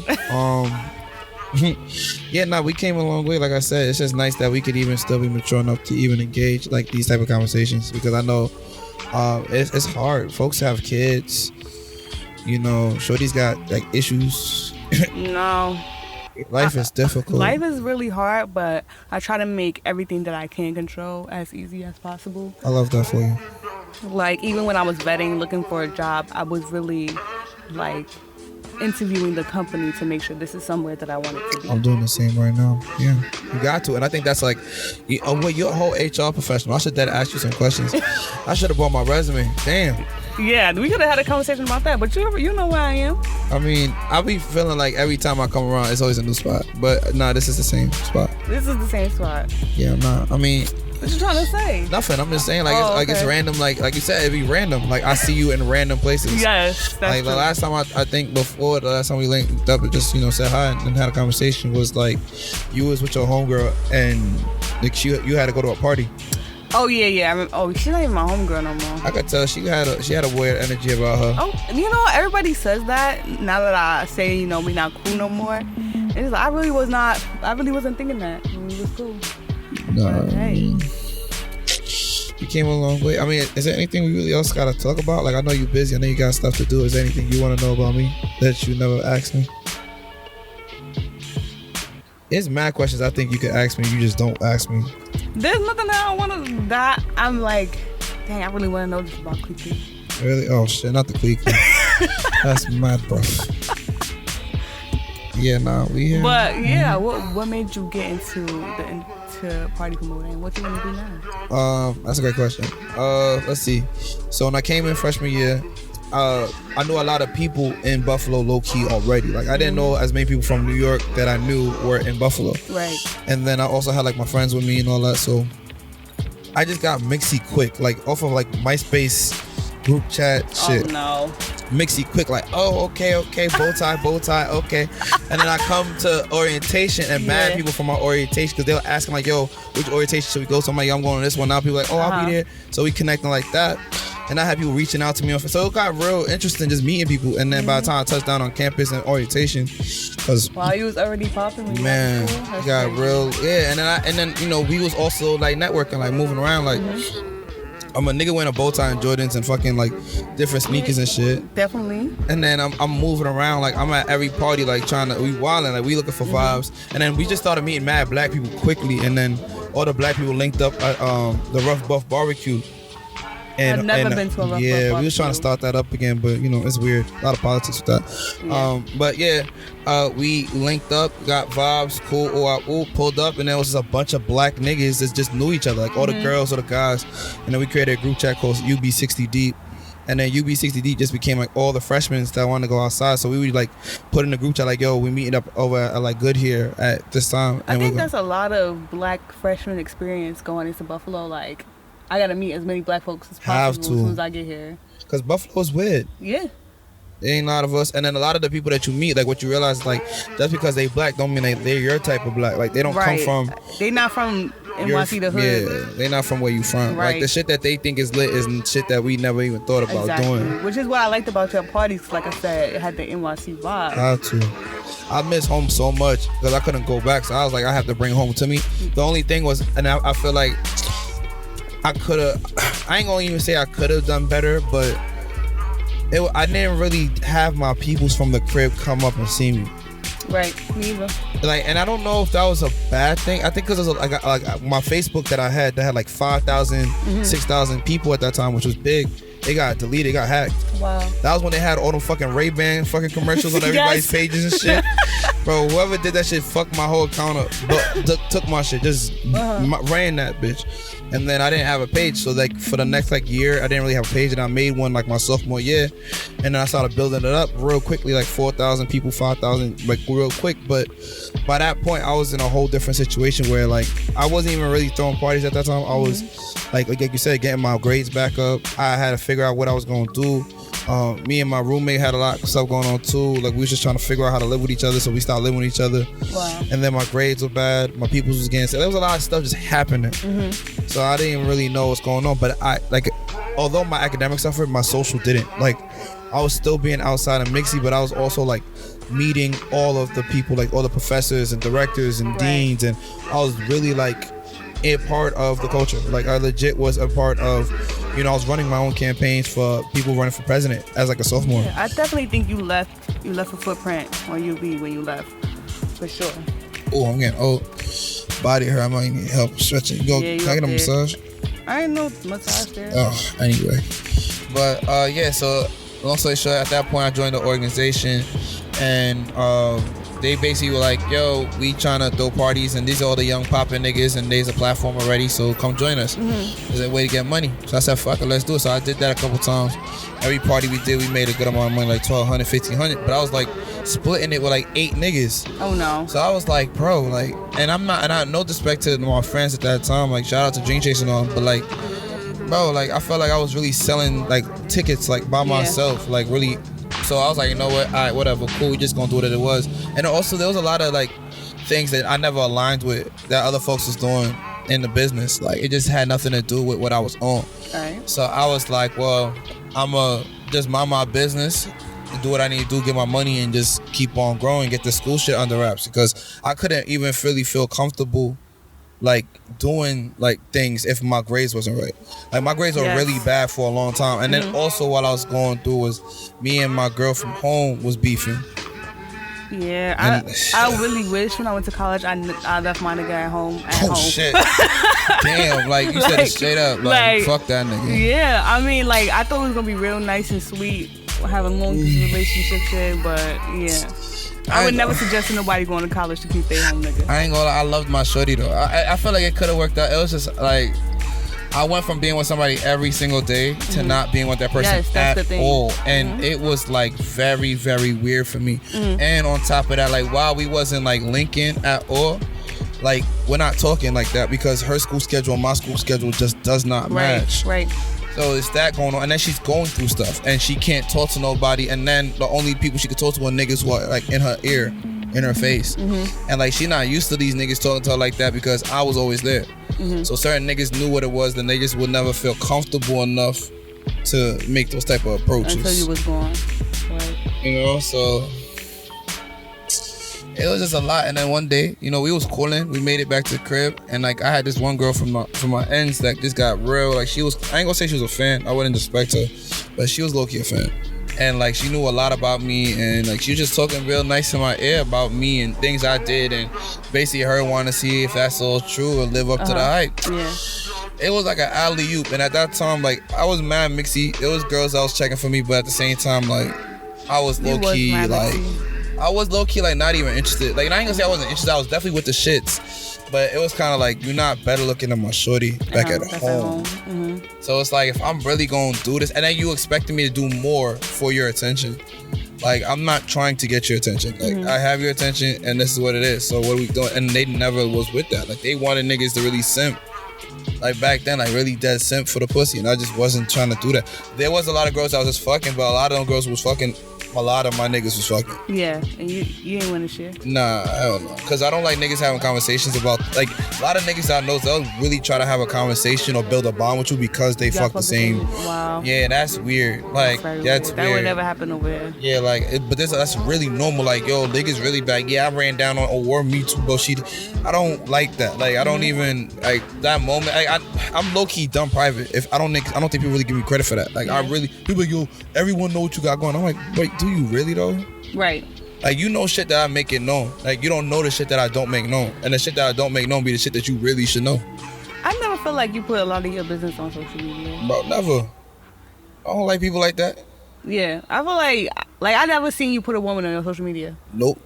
We came a long way. Like I said, it's just nice that we could even still be mature enough to even engage like these type of conversations because I know it's hard. Folks have kids. You know, shorty's got like issues. No. Life is difficult. Life is really hard, but I try to make everything that I can control as easy as possible. I love that for you. Like, even when I was vetting, looking for a job, I was really, like, interviewing the company to make sure this is somewhere that I wanted to be. I'm doing the same right now. Yeah, you got to. And I think that's like, you're a whole HR professional. I should have asked you some questions. I should have brought my resume. Damn. Yeah, we could have had a conversation about that, but you know where I am. I mean, I be feeling like every time I come around, it's always a new spot. But nah, this is the same spot. This is the same spot. Yeah, I'm not. I mean, what you trying to say? Nothing. I'm just saying, like, it's random. Like you said, it'd be random. Like I see you in random places. Yes, that's like true. The last time I think before the last time we linked up, just said hi and had a conversation was like you was with your homegirl and like you had to go to a party. Oh yeah. I remember, she's not even my homegirl no more. I could tell she had a weird energy about her. Oh, everybody says that. Now that I say we not cool no more, it's like I really wasn't thinking that. We was cool. No. Hey. You came a long way. I mean, is there anything we really else gotta talk about? Like I know you're busy. I know you got stuff to do. Is there anything you want to know about me that you never asked me? It's mad questions I think you could ask me. You just don't ask me. There's nothing that I want to. That I'm like, dang, I really want to know this about Cletus. Really? Oh shit, not the Cletus. That's mad, bro. Yeah, nah, we have. But yeah, what made you get into party promoting? What you want to do now? That's a great question. Let's see. So when I came in freshman year, I knew a lot of people in Buffalo low key already. Like I didn't know as many people from New York that I knew were in Buffalo. Right. And then I also had like my friends with me and all that. So I just got mixy quick, like off of like MySpace group chat shit. Oh no. Mixy quick, like okay, bow tie, okay. And then I come to orientation and mad people from my orientation because they were asking like, yo, which orientation should we go to? I'm like, yo, I'm going to this one now. People like, oh, I'll be there. So we connecting like that. and I had people reaching out to me. So it got real interesting just meeting people. And then by the time I touched down on campus and orientation, because you was already popping. Man, it got real. Yeah, and then you know we was also like networking, like moving around, like. I'm a nigga wearing a bow tie and Jordans and fucking like different sneakers and shit. Definitely. And then I'm moving around, like I'm at every party, like we wilding, like we looking for vibes. And then we just started meeting mad black people quickly, and then all the black people linked up at the Rough Buff Barbecue. And, I've never been to a Rough Buff Yeah, we was trying to start that up again, but you know it's weird. A lot of politics with that. Yeah. But yeah, we linked up, got vibes, cool. Pulled up, and there was just a bunch of black niggas that just knew each other, like all the girls or the guys. And then we created a group chat called UB60 Deep. And then UB60 Deep just became like all the freshmen that wanted to go outside. So we would like put in the group chat like, yo, we meeting up over at like Good here at this time. I think that's a lot of black freshman experience going into Buffalo. Like, I gotta meet as many black folks as possible as soon as I get here. Cause Buffalo's weird. Yeah. There ain't a lot of us, and then a lot of the people that you meet, like what you realize, like just because they black don't mean they're your type of black. Like they don't come from. They not from NYC the hood. Yeah, they not from where you from. Right. Like the shit that they think is lit is shit that we never even thought about doing. Which is what I liked about your parties. Like I said, it had the NYC vibe. How to. I miss home so much because I couldn't go back, so I was like, I have to bring home to me. The only thing was, and I feel like. I ain't gonna even say I could have done better, but I didn't really have my peoples from the crib come up and see me. Right, me either. Like, and I don't know if that was a bad thing. I think because like my Facebook that I had like 5,000, 6,000 people at that time, which was big. They got deleted, got hacked. Wow. That was when they had all them fucking Ray-Ban fucking commercials on everybody's pages and shit. Bro, whoever did that shit fucked my whole account up. But took my shit, just ran that bitch. And then I didn't have a page, so like for the next like year, I didn't really have a page, and I made one like my sophomore year, and then I started building it up real quickly, like 4,000 people, 5,000, like real quick. But by that point, I was in a whole different situation where like I wasn't even really throwing parties at that time. I was like you said, getting my grades back up. I had to figure out what I was gonna do. Me and my roommate had a lot of stuff going on too. Like we was just trying to figure out how to live with each other, so we started living with each other. Wow. And then my grades were bad. My peoples was getting sick. There was a lot of stuff just happening. So I didn't even really know what's going on. But I like, although my academics suffered, my social didn't. Like I was still being outside of Mixie, but I was also like meeting all of the people, like all the professors and directors and deans, and I was really like a part of the culture. Like I legit was a part of, you know, I was running my own campaigns for people running for president as like a sophomore. Yeah, I definitely think you left a footprint on UB when you left, for sure. Oh, I'm getting old. Body hurt. I might need help stretching. Can I get a massage? I ain't no massage there. Oh, anyway. But yeah, so long story short, at that point I joined the organization, and they basically were like, yo, we trying to throw parties, and these are all the young poppin' niggas, and there's a platform already, so come join us. There's a way to get money. So I said, fuck it, let's do it. So I did that a couple times. Every party we did, we made a good amount of money, like 1,200, 1,500. But I was like splitting it with like 8 niggas. Oh no. So I was like, bro, like, and I no disrespect to my friends at that time, like shout out to Dream Chase and all, but like, bro, like I felt like I was really selling like tickets like by myself, like really. So I was like, you know what, all right, whatever, cool, we just gonna do what it was. And also there was a lot of like things that I never aligned with that other folks was doing in the business. Like it just had nothing to do with what I was on. Right. So I was like, well, I'ma just mind my business, do what I need to do, get my money, and just keep on growing, get the school shit under wraps, because I couldn't even really feel comfortable like doing like things if my grades wasn't right. Like my grades were really bad for a long time, and then also what I was going through was me and my girl from home was beefing. Yeah, I really wish when I went to college I left my nigga at home. Shit. Damn, like you said it straight up, like fuck that nigga. Yeah, I mean, like I thought it was gonna be real nice and sweet, have a long relationship shit, but yeah. I would never suggest to nobody going to college to keep their home nigga. I ain't gonna lie, I loved my shorty though. I feel like it could have worked out. It was just like I went from being with somebody every single day to not being with that person at all. And it was like very, very weird for me. And on top of that, like while we wasn't like linking at all, like we're not talking like that because her school schedule and my school schedule just does not match. Right. So it's that going on, and then she's going through stuff, and she can't talk to nobody, and then the only people she could talk to are niggas who are like in her ear, in her face, and like she not used to these niggas talking to her like that because I was always there. So certain niggas knew what it was, then they just would never feel comfortable enough to make those type of approaches. Until you was gone. Right. You know, so it was just a lot. And then one day, you know, we was cooling. We made it back to the crib, and like I had this one girl from my ends that just got real. Like she was, I ain't gonna say she was a fan. I wouldn't disrespect her, but she was low key a fan. And like she knew a lot about me, and like she was just talking real nice in my ear about me and things I did, and basically her wanting to see if that's all true or live up to the hype. Yeah. It was like an alley-oop, and at that time, like I was mad mixy. There was girls that was checking for me, but at the same time, like I was low key like. I was low-key like not even interested. Like I ain't gonna say I wasn't interested. I was definitely with the shits, but it was kind of like you're not better looking than my shorty back at home. Mm-hmm. So it's like if I'm really gonna do this, and then you expecting me to do more for your attention, like I'm not trying to get your attention. Like I have your attention, and this is what it is. So what are we doing? And they never was with that. Like they wanted niggas to really simp. Like back then, like really dead simp for the pussy, and I just wasn't trying to do that. There was a lot of girls that was just fucking, but a lot of them girls was fucking. A lot of my niggas was fucking. Yeah, and you ain't want to share? Nah, hell no. Because I don't like niggas having conversations about, like, a lot of niggas I know, they'll really try to have a conversation or build a bond with you because they fuck the same. Wow. Yeah, that's weird. Like, that's weird. That would never happen over here. Yeah, like, but that's really normal. Like, yo, niggas really bad. Yeah, I ran down on, or me too, bro. I don't like that. Like, I don't even, like, that moment. I'm low-key dumb private. If I don't think people really give me credit for that. Like, I really, people like, yo, everyone know what you got going. I'm like, wait, do you really though? Right. Like you know shit that I make it known. Like you don't know the shit that I don't make known. And the shit that I don't make known be the shit that you really should know. I never feel like you put a lot of your business on social media. Bro, never. I don't like people like that. Yeah. I feel like I never seen you put a woman on your social media. Nope.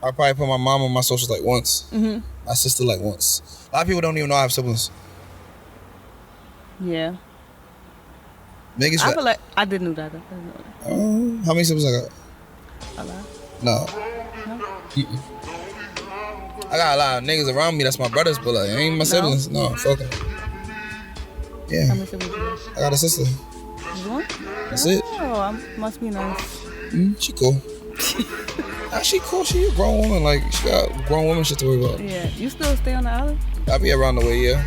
I probably put my mom on my socials like once. My sister like once. A lot of people don't even know I have siblings. Yeah. Niggas I feel like I didn't know that. How many siblings I got? A lot. No. I got a lot of niggas around me that's my brothers, but like ain't my siblings. No, fuck them. Yeah. How many siblings you got? I got a sister. One? That's it. Oh, must be nice. She cool. She cool. She a grown woman. Like she got grown woman shit to worry about. Yeah. You still stay on the island? I be around the way, yeah.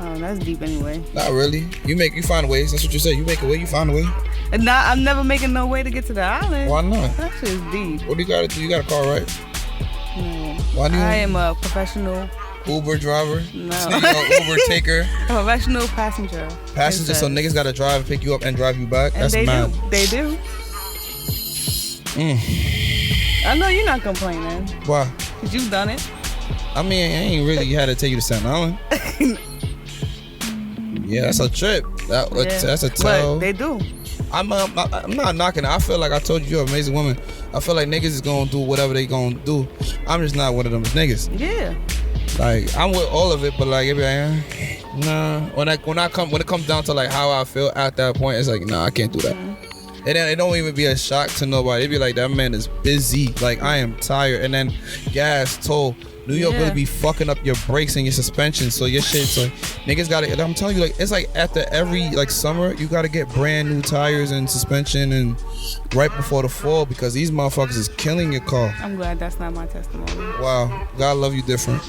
Oh, that's deep anyway. Not really. You find ways. That's what you said. You make a way, you find a way. And I'm never making no way to get to the island. Why not? That shit is deep. What do you gotta do? You got a car, right? Why do you? I am a professional Uber driver. No. Uber taker. A professional passenger. Passenger, so niggas gotta drive, pick you up, and drive you back. And that's mad. They do. I know you're not complaining. Why? Cause you've done it. I mean, I ain't really had to take you to Staten Island. Yeah, that's a trip. That's a tell. But they do. I'm not knocking it. I feel like I told you, you're an amazing woman. I feel like niggas is gonna do whatever they gonna do. I'm just not one of them niggas. Yeah. Like I'm with all of it, but like, nah. When it comes down to like how I feel at that point, it's like, nah, I can't do that. It don't even be a shock to nobody. It be like, that man is busy. Like I am tired, and then gas, toll. New York really be fucking up your brakes and your suspension, so your shit's like, niggas gotta, I'm telling you, like, it's like after every like summer, you gotta get brand new tires and suspension and right before the fall, because these motherfuckers is killing your car. I'm glad that's not my testimony. Wow, God love you different.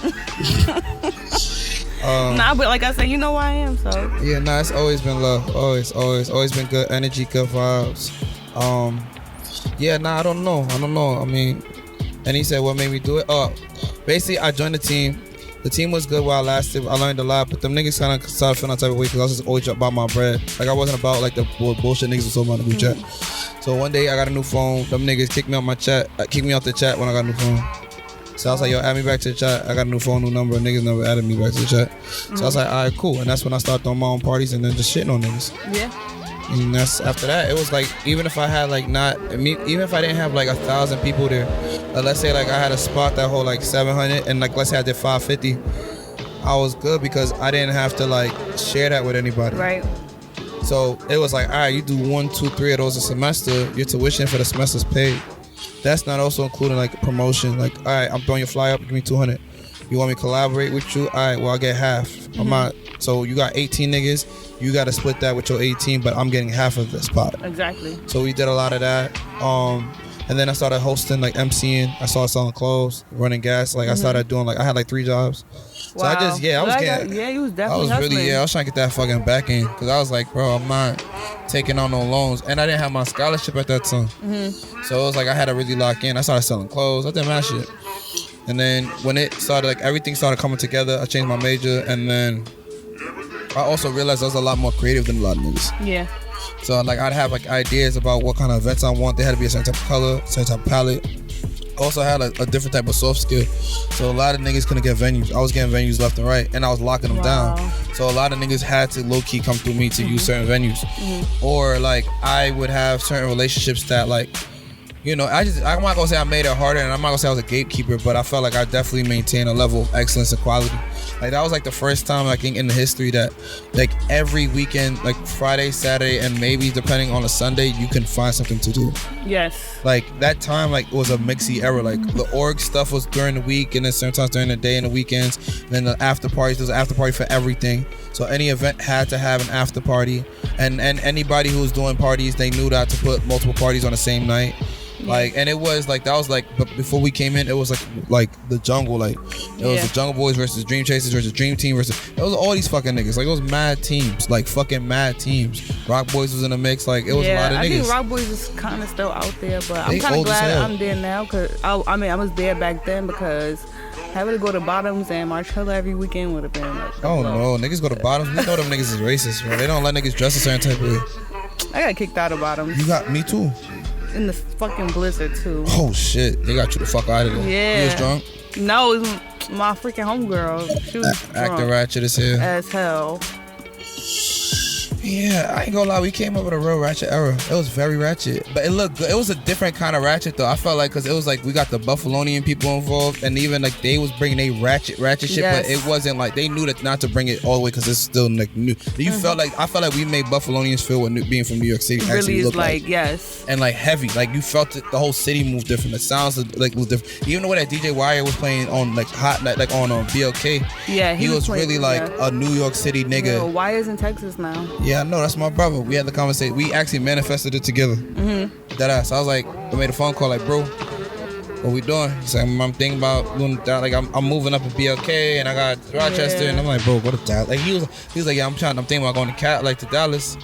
Nah, but like I said, you know who I am, so. Yeah, nah, it's always been love. Always been good energy, good vibes. Yeah, nah, I don't know. I mean, and he said, what made me do it? Basically, I joined the team. The team was good while I lasted. I learned a lot, but them niggas kind of started feeling that type of way because I was just always about my bread. Like, I wasn't about, like, the bullshit niggas was talking about in the group chat. So one day, I got a new phone. Them niggas kicked me out the chat when I got a new phone. So I was like, yo, add me back to the chat. I got a new phone, new number. Niggas never added me back to the chat. So I was like, all right, cool. And that's when I started throwing my own parties and then just shitting on niggas. Yeah. And that's after that, it was like, even if I had like even if I didn't have like 1,000 people there, let's say like I had a spot that hold like 700 and like let's say I did 550, I was good because I didn't have to like share that with anybody. Right. So it was like, all right, you do 1, 2, 3 of those a semester, your tuition for the semester's paid. That's not also including like promotion. Like, all right, I'm throwing your flyer up, give me 200. You want me to collaborate with you? All right, well, I'll get half. I'm not. So you got 18 niggas. You got to split that with your 18, but I'm getting half of the spot. Exactly. So we did a lot of that. And then I started hosting, like emceeing. I started selling clothes, running gas. Like I started doing I had like 3 jobs. So I just, I was getting, you was definitely I was trying to get that fucking back in. Cause I was like, bro, I'm not taking on no loans. And I didn't have my scholarship at that time. So it was like, I had to really lock in. I started selling clothes. I did my shit. And then when it started, like everything started coming together, I changed my major. And then I also realized I was a lot more creative than a lot of niggas. Yeah. So like I'd have like ideas about what kind of events I want. They had to be a certain type of color, certain type of palette. Also had a different type of soft skill. So a lot of niggas couldn't get venues. I was getting venues left and right, and I was locking them down. So a lot of niggas had to low-key come through me to use certain venues. Or like I would have certain relationships that like, you know, I'm not gonna say I made it harder, and I'm not gonna say I was a gatekeeper, but I felt like I definitely maintained a level of excellence and quality. Like that was like the first time I think in the history that like every weekend, like Friday, Saturday, and maybe depending on a Sunday, you can find something to do. Yes. Like that time, like it was a mixy era. Like the org stuff was during the week, and then sometimes during the day and the weekends. And then the after parties, there was an after party for everything. So any event had to have an after party, and anybody who was doing parties, they knew that to put multiple parties on the same night. Like, and it was like, that was like, but before we came in, it was like the jungle. Like it was the Jungle Boys versus Dream Chasers versus Dream Team versus, it was all these fucking niggas. Like it was mad teams, like fucking mad teams. Rock Boys was in the mix. Like it was a lot of niggas. I think Rock Boys is kind of still out there, but I'm kind of glad I'm there now, because I mean I was there back then, because having to go to Bottoms and Marcella every weekend would have been like, oh no, niggas go to Bottoms. We know them niggas is racist, bro. They don't let niggas dress a certain type of way. I got kicked out of Bottoms. You got me too. In the fucking blizzard too. Oh shit, they got you the fuck out of there. Yeah. You was drunk? No, it was my freaking homegirl. She was acting ratchet as hell. As hell. Yeah, I ain't gonna lie, we came up with a real ratchet era. It was very ratchet, but it looked good. It was a different kind of ratchet though. I felt like, cause it was like we got the Buffalonian people involved, and even like they was bringing a ratchet shit, but it wasn't like, they knew that not to bring it all the way, cause it's still like new. You felt like, I felt like we made Buffalonians feel what being from New York City really is like, yes, and like heavy. Like you felt it, the whole city moved different. The sounds like was different. Even the way that DJ Wire was playing on like hot, like on BLK. Yeah, he was really like a New York City nigga. Yeah, Wire's in Texas now. Yeah, I know, that's my brother. We had the conversation. We actually manifested it together. That ass. I was like, I made a phone call like, bro, what we doing? He's like, I'm thinking about doing that. Like, I'm moving up in BLK, and I got Rochester, and I'm like, bro, go to Dallas. Like he was like, yeah, I'm thinking about going to Dallas.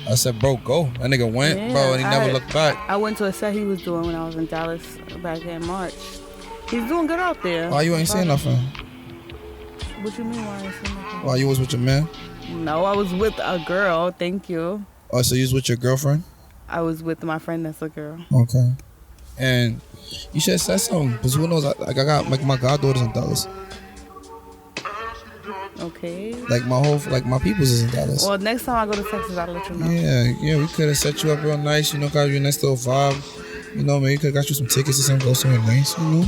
I said, bro, go. That nigga went, bro, and he never looked back. I went to a set he was doing when I was in Dallas back in March. He's doing good out there. Why you ain't saying nothing? What you mean, why I ain't saying nothing? Why you was with your man? No, I was with a girl. Thank you. Oh, so you was with your girlfriend? I was with my friend that's a girl. Okay. And you should have said something, because who knows? Like I got like my goddaughters in Dallas. Okay. Like my peoples is in Dallas. Well, next time I go to Texas, I'll let you know. Yeah, we could have set you up real nice. You know, got you a nice little vibe. You know, maybe could have got you some tickets or something, go somewhere nice. You know.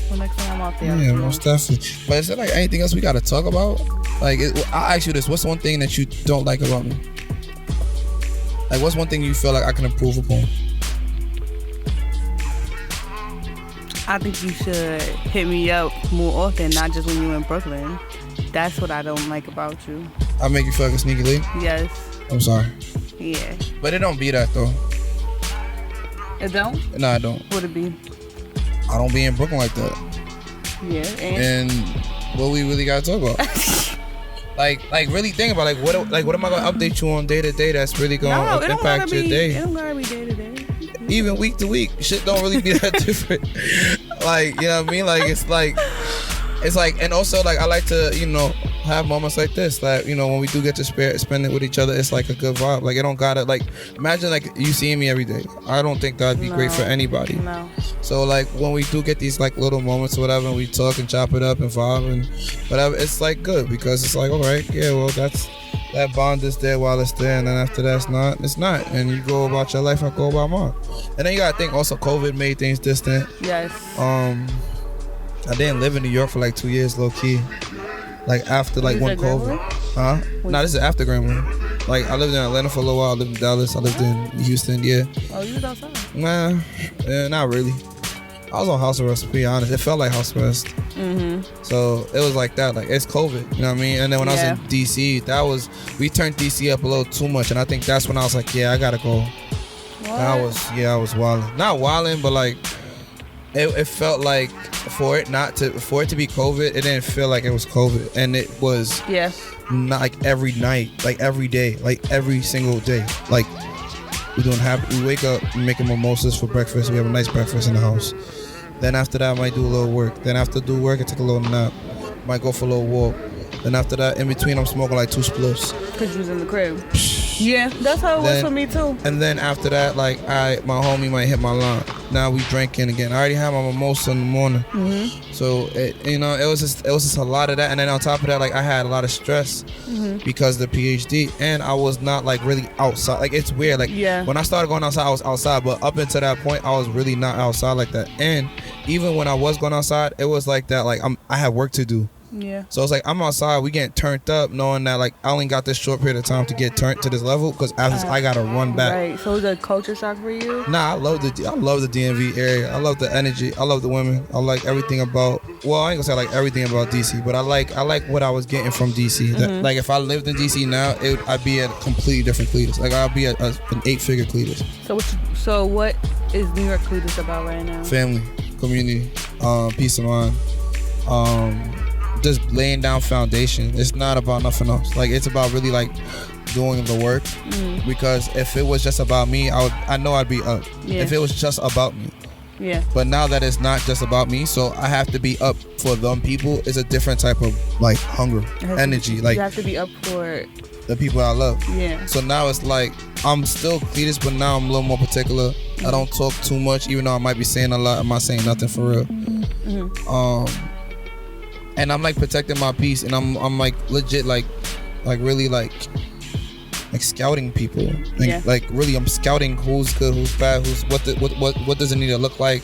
Well, next time I'm out there. Yeah, most definitely. But is there like anything else we gotta talk about? Like, I'll ask you this: what's one thing that you don't like about me? Like, what's one thing you feel like I can improve upon? I think you should hit me up more often, not just when you're in Brooklyn. That's what I don't like about you. I make you feel like a sneaky link? Yes. I'm sorry. Yeah. But it don't be that though. It don't? No, I don't. What it be? I don't be in Brooklyn like that. Yeah. And what we really gotta talk about? like really think about what am I gonna update you on day to day that's really gonna impact your day? It don't gotta be day to day. Even week to week, shit don't really be that different. Like, you know what I mean? Like it's like, and also like I like to, you know, have moments like this. Like, you know, when we do get to spend it with each other, it's like a good vibe. Like it don't gotta, like, imagine like you seeing me every day. I don't think that'd be great for anybody. No. So like when we do get these like little moments or whatever, and we talk and chop it up and vibe and whatever, it's like good, because it's like, all right, yeah, well that bond is there while it's there, and then after that it's not. And you go about your life, I go about mine. And then you gotta think also COVID made things distant. Yes. I didn't live in New York for like 2 years, low key. Like after like when COVID. Huh? No, this is after Grambling. Like I lived in Atlanta for a little while. I lived in Dallas. I lived in Houston. Yeah. Oh, you was outside? Nah, not really. I was on house arrest, to be honest. It felt like house arrest. So it was like that. Like it's COVID, you know what I mean? And then when I was in DC, we turned DC up a little too much, and I think that's when I was like, yeah, I gotta go. I was wilding. Not wilding, but like it felt like for it to be COVID, it didn't feel like it was COVID, and it was not like every night, like every day, like every single day. Like we wake up making mimosas for breakfast. We have a nice breakfast in the house. Then after that, I might do a little work. Then after do work, I take a little nap. Might go for a little walk. Then after that, in between, I'm smoking like 2 spliffs. Cause you was in the crib. Yeah, that's how it was for me too. And then after that, like my homie might hit my line. Now we drinking again. I already had my mimosa in the morning. Mm-hmm. So it was just a lot of that. And then on top of that, like I had a lot of stress because of the PhD, and I was not like really outside. Like it's weird. Like when I started going outside, I was outside, but up until that point, I was really not outside like that. And even when I was going outside, it was like that. Like I had work to do. Yeah. So it's like I'm outside, we getting turned up, knowing that like I only got this short period of time to get turned to this level, because after I gotta run back. Right. So the culture shock for you? Nah, I love the DMV area. I love the energy. I love the women. I like everything about. Well, I ain't gonna say I like everything about DC, but I like what I was getting from DC. That, like if I lived in DC now, I'd be a completely different Cletus. Like I'd be an 8-figure Cletus. So what is New York Cletus about right now? Family, community, peace of mind. Just laying down foundation. It's not about nothing else. Like it's about really like doing the work. Because if it was just about me, I know I'd be up. If it was just about me. Yeah. But now that it's not just about me, so I have to be up for them people. It's a different type of like hunger, energy. Like you have to be up for the people I love. Yeah. So now it's like I'm still Cletus, but now I'm a little more particular. I don't talk too much, even though I might be saying a lot. I'm not saying nothing for real. And I'm like protecting my peace, and I'm like legit like really like scouting people. Like really, I'm scouting who's good, who's bad, what does it need to look like,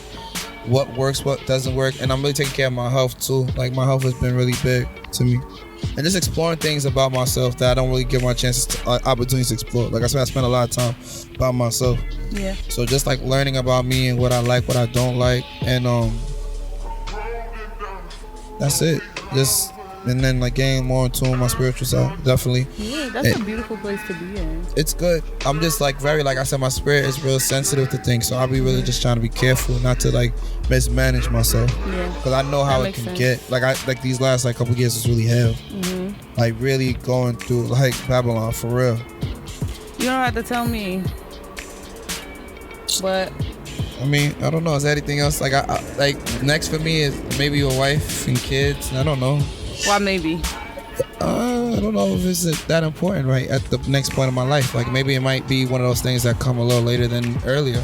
what works, what doesn't work, and I'm really taking care of my health too. Like my health has been really big to me, and just exploring things about myself that I don't really give my chances opportunities to explore. Like I said, I spend a lot of time by myself. Yeah. So just like learning about me and what I like, what I don't like, and that's it. And then like getting more in tune with my spiritual side, definitely. Yeah, that's a beautiful place to be in. It's good. I'm just like like I said, my spirit is real sensitive to things, so I'll be really just trying to be careful not to like mismanage myself. Yeah. Because I know how it can get. Like these last like couple years was really hell. Like really going through like Babylon for real. You don't have to tell me, but. I mean, I don't know. Is there anything else? Like, I like next for me is maybe a wife and kids. I don't know. Why maybe? I don't know if it's that important right at the next point of my life. Like maybe it might be one of those things that come a little later than earlier.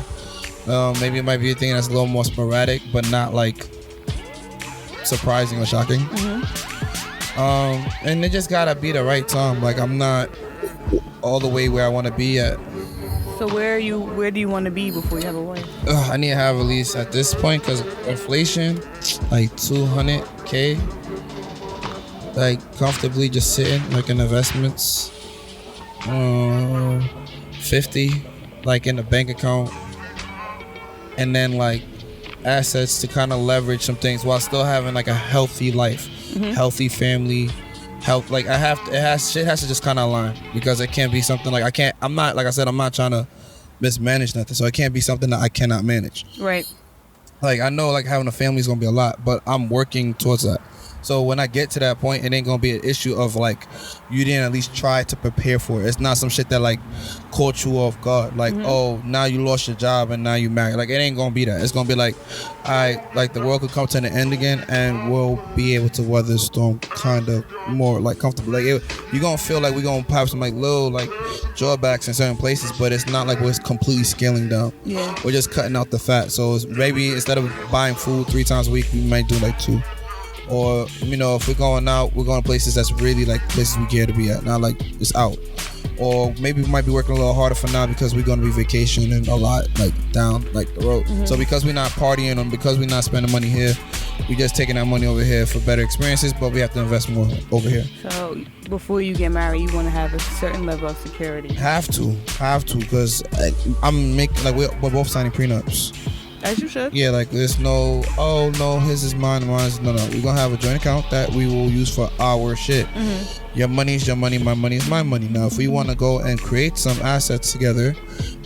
Maybe it might be a thing that's a little more sporadic, but not like surprising or shocking. And it just gotta be the right time. Like I'm not all the way where I want to be at. So where do you want to be before you have a wife? I need to have at least at this point, because inflation, like $200K, like comfortably just sitting like in investments, 50 like in the bank account, and then like assets to kind of leverage some things while still having like a healthy life, healthy family. Help, like shit has to just kind of align, because it can't be something like I'm not trying to mismanage nothing, so it can't be something that I cannot manage. Right. Like I know like having a family is gonna be a lot, but I'm working towards that. So when I get to that point, it ain't gonna be an issue of like you didn't at least try to prepare for it. It's not some shit that like caught you off guard. Like oh, now you lost your job and now you married. Like it ain't gonna be that. It's gonna be like like the world could come to an end again, and we'll be able to weather the storm kind of more like comfortable. Like you're gonna feel like we're gonna have some like little like drawbacks in certain places, but it's not like we're completely scaling down. Yeah. We're just cutting out the fat. So it's maybe instead of buying food 3 times a week, we might do like 2. Or, you know, if we're going out, we're going to places that's really like places we care to be at, not like it's out. Or maybe we might be working a little harder for now because we're going to be vacationing a lot, like down like the road. So because we're not partying and because we're not spending money here, we're just taking our money over here for better experiences, but we have to invest more over here. So before you get married, you want to have a certain level of security. Have to, because I'm making, like we're both signing prenups. As you should. Yeah, like there's no, oh no, his is mine, mine's no. We're gonna have a joint account that we will use for our shit. Your money is your money, my money is my money. Now, if we want to go and create some assets together,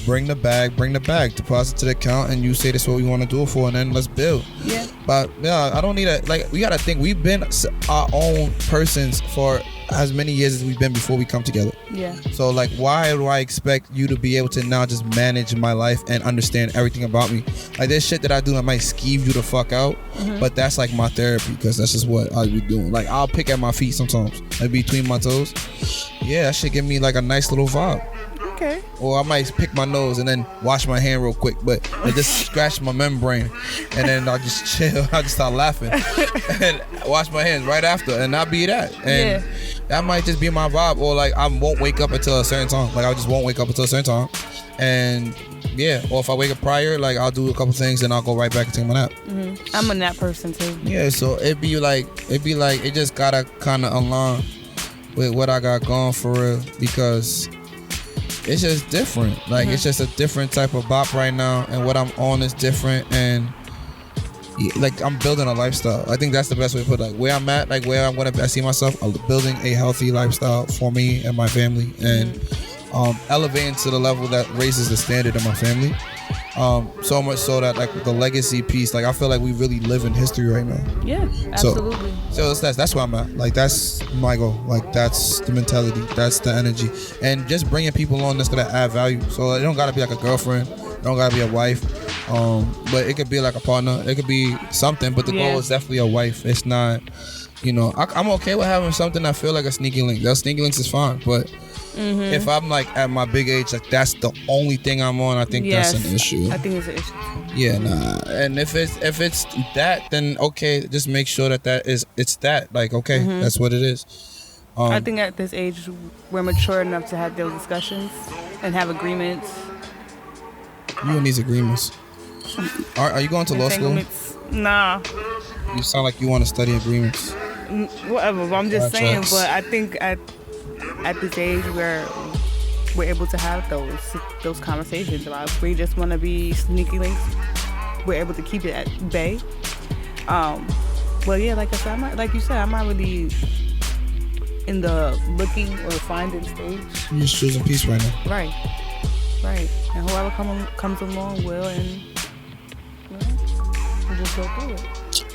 bring the bag, deposit to the account, and you say this is what we want to do it for, and then let's build. Yeah. But yeah, I don't need a, like, we gotta think, we've been our own persons for as many years as we've been before we come together. Yeah. So like, why do I expect you to be able to now just manage my life and understand everything about me? Like, there's shit that I do that might skeeve you the fuck out, but that's like my therapy, because that's just what I be doing. Like, I'll pick at my feet sometimes, like between my toes. Yeah, that shit give me like a nice little vibe. Okay. Or I might pick my nose and then wash my hand real quick, but it just scratch my membrane, and then I'll just chill. I'll just start laughing and wash my hands right after, and I'll be that. And that might just be my vibe. Or like, I won't wake up until a certain time. Like, I just won't wake up until a certain time. And yeah, or if I wake up prior, like, I'll do a couple things and I'll go right back and take my nap. I'm a nap person too. Yeah, so it just gotta kind of align with what I got going for real, because it's just different. Like, it's just a different type of bop right now, and what I'm on is different, and like, I'm building a lifestyle. I think that's the best way to put it. Like, where I'm at, like where I'm gonna see myself, I'm building a healthy lifestyle for me and my family, and elevating to the level that raises the standard of my family. So much so that, like, the legacy piece, like, I feel like we really live in history right now. Yeah, absolutely. So that's where I'm at. Like, that's my goal. Like, that's the mentality. That's the energy. And just bringing people on that's gonna add value. So it don't gotta be like a girlfriend. It don't gotta be a wife. But it could be like a partner. It could be something. But the goal is definitely a wife. It's not, you know, I'm okay with having something that feel like a sneaky link. Those sneaky links is fine. But if I'm like at my big age, like, that's the only thing I'm on, I think that's an issue. I think it's an issue. Yeah, nah. And if it's that, then okay, just make sure that it's that. Like, okay, that's what it is. I think at this age we're mature enough to have those discussions and have agreements. You and these agreements. Are you going to law school? Nah. You sound like you want to study agreements. Whatever, but I'm just saying. But I think at this age where we're able to have those conversations about if we just want to be sneaky links, we're able to keep it at bay. Well, yeah, like I said, I'm not really in the looking or finding stage. You're just choosing peace right now. Right. And whoever comes along will, and we'll just go through it.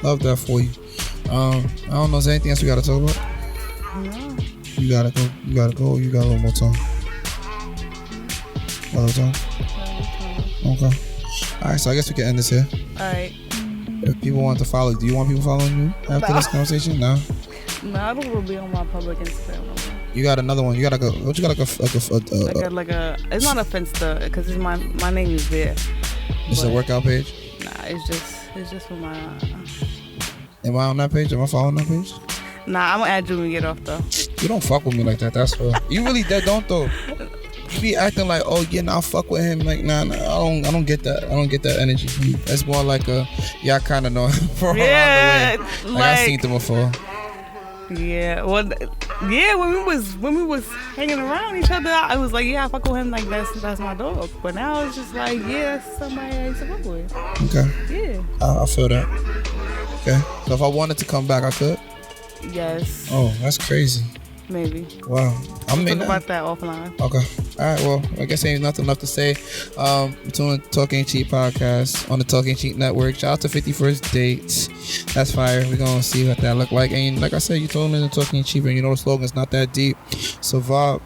Love that for you. I don't know. Is there anything else we gotta talk about? No. You gotta go. You got a little more time. Okay. Alright, so I guess we can end this here. Alright. If people want to follow, do you want people following you after this conversation? No, I don't want to be on my public Instagram. You got another one. You gotta go. What you got like a it's not a Finsta, because my name is there. It's a workout page? Nah, it's just for my Am I on that page? Am I following that page? Nah, I'm gonna add you when we get off though. You don't fuck with me like that, that's real. You really dead don't though. You be acting like, oh yeah, nah, I fuck with him. Like, nah, I don't get that. I don't get that energy from you. It's more like I kinda know him from around the way. Like, I seen them before. Yeah, well, yeah. When we was hanging around each other, I was like, yeah, I fuck with him. Like, that's my dog. But now it's just like, yeah, that's somebody I used to fuck with. Okay. Yeah. I feel that. Okay. So if I wanted to come back, I could. Yes. Oh, that's crazy. Maybe. Wow. Talk about that offline. Okay. All right. Well, I guess ain't nothing left to say. Between Talk Ain't Cheap podcast on the Talk Ain't Cheap network. Shout out to 51st Dates. That's fire. We're gonna see what that look like. And like I said, you told me the Talk Ain't Cheap, and you know the slogan's not that deep. So vibe.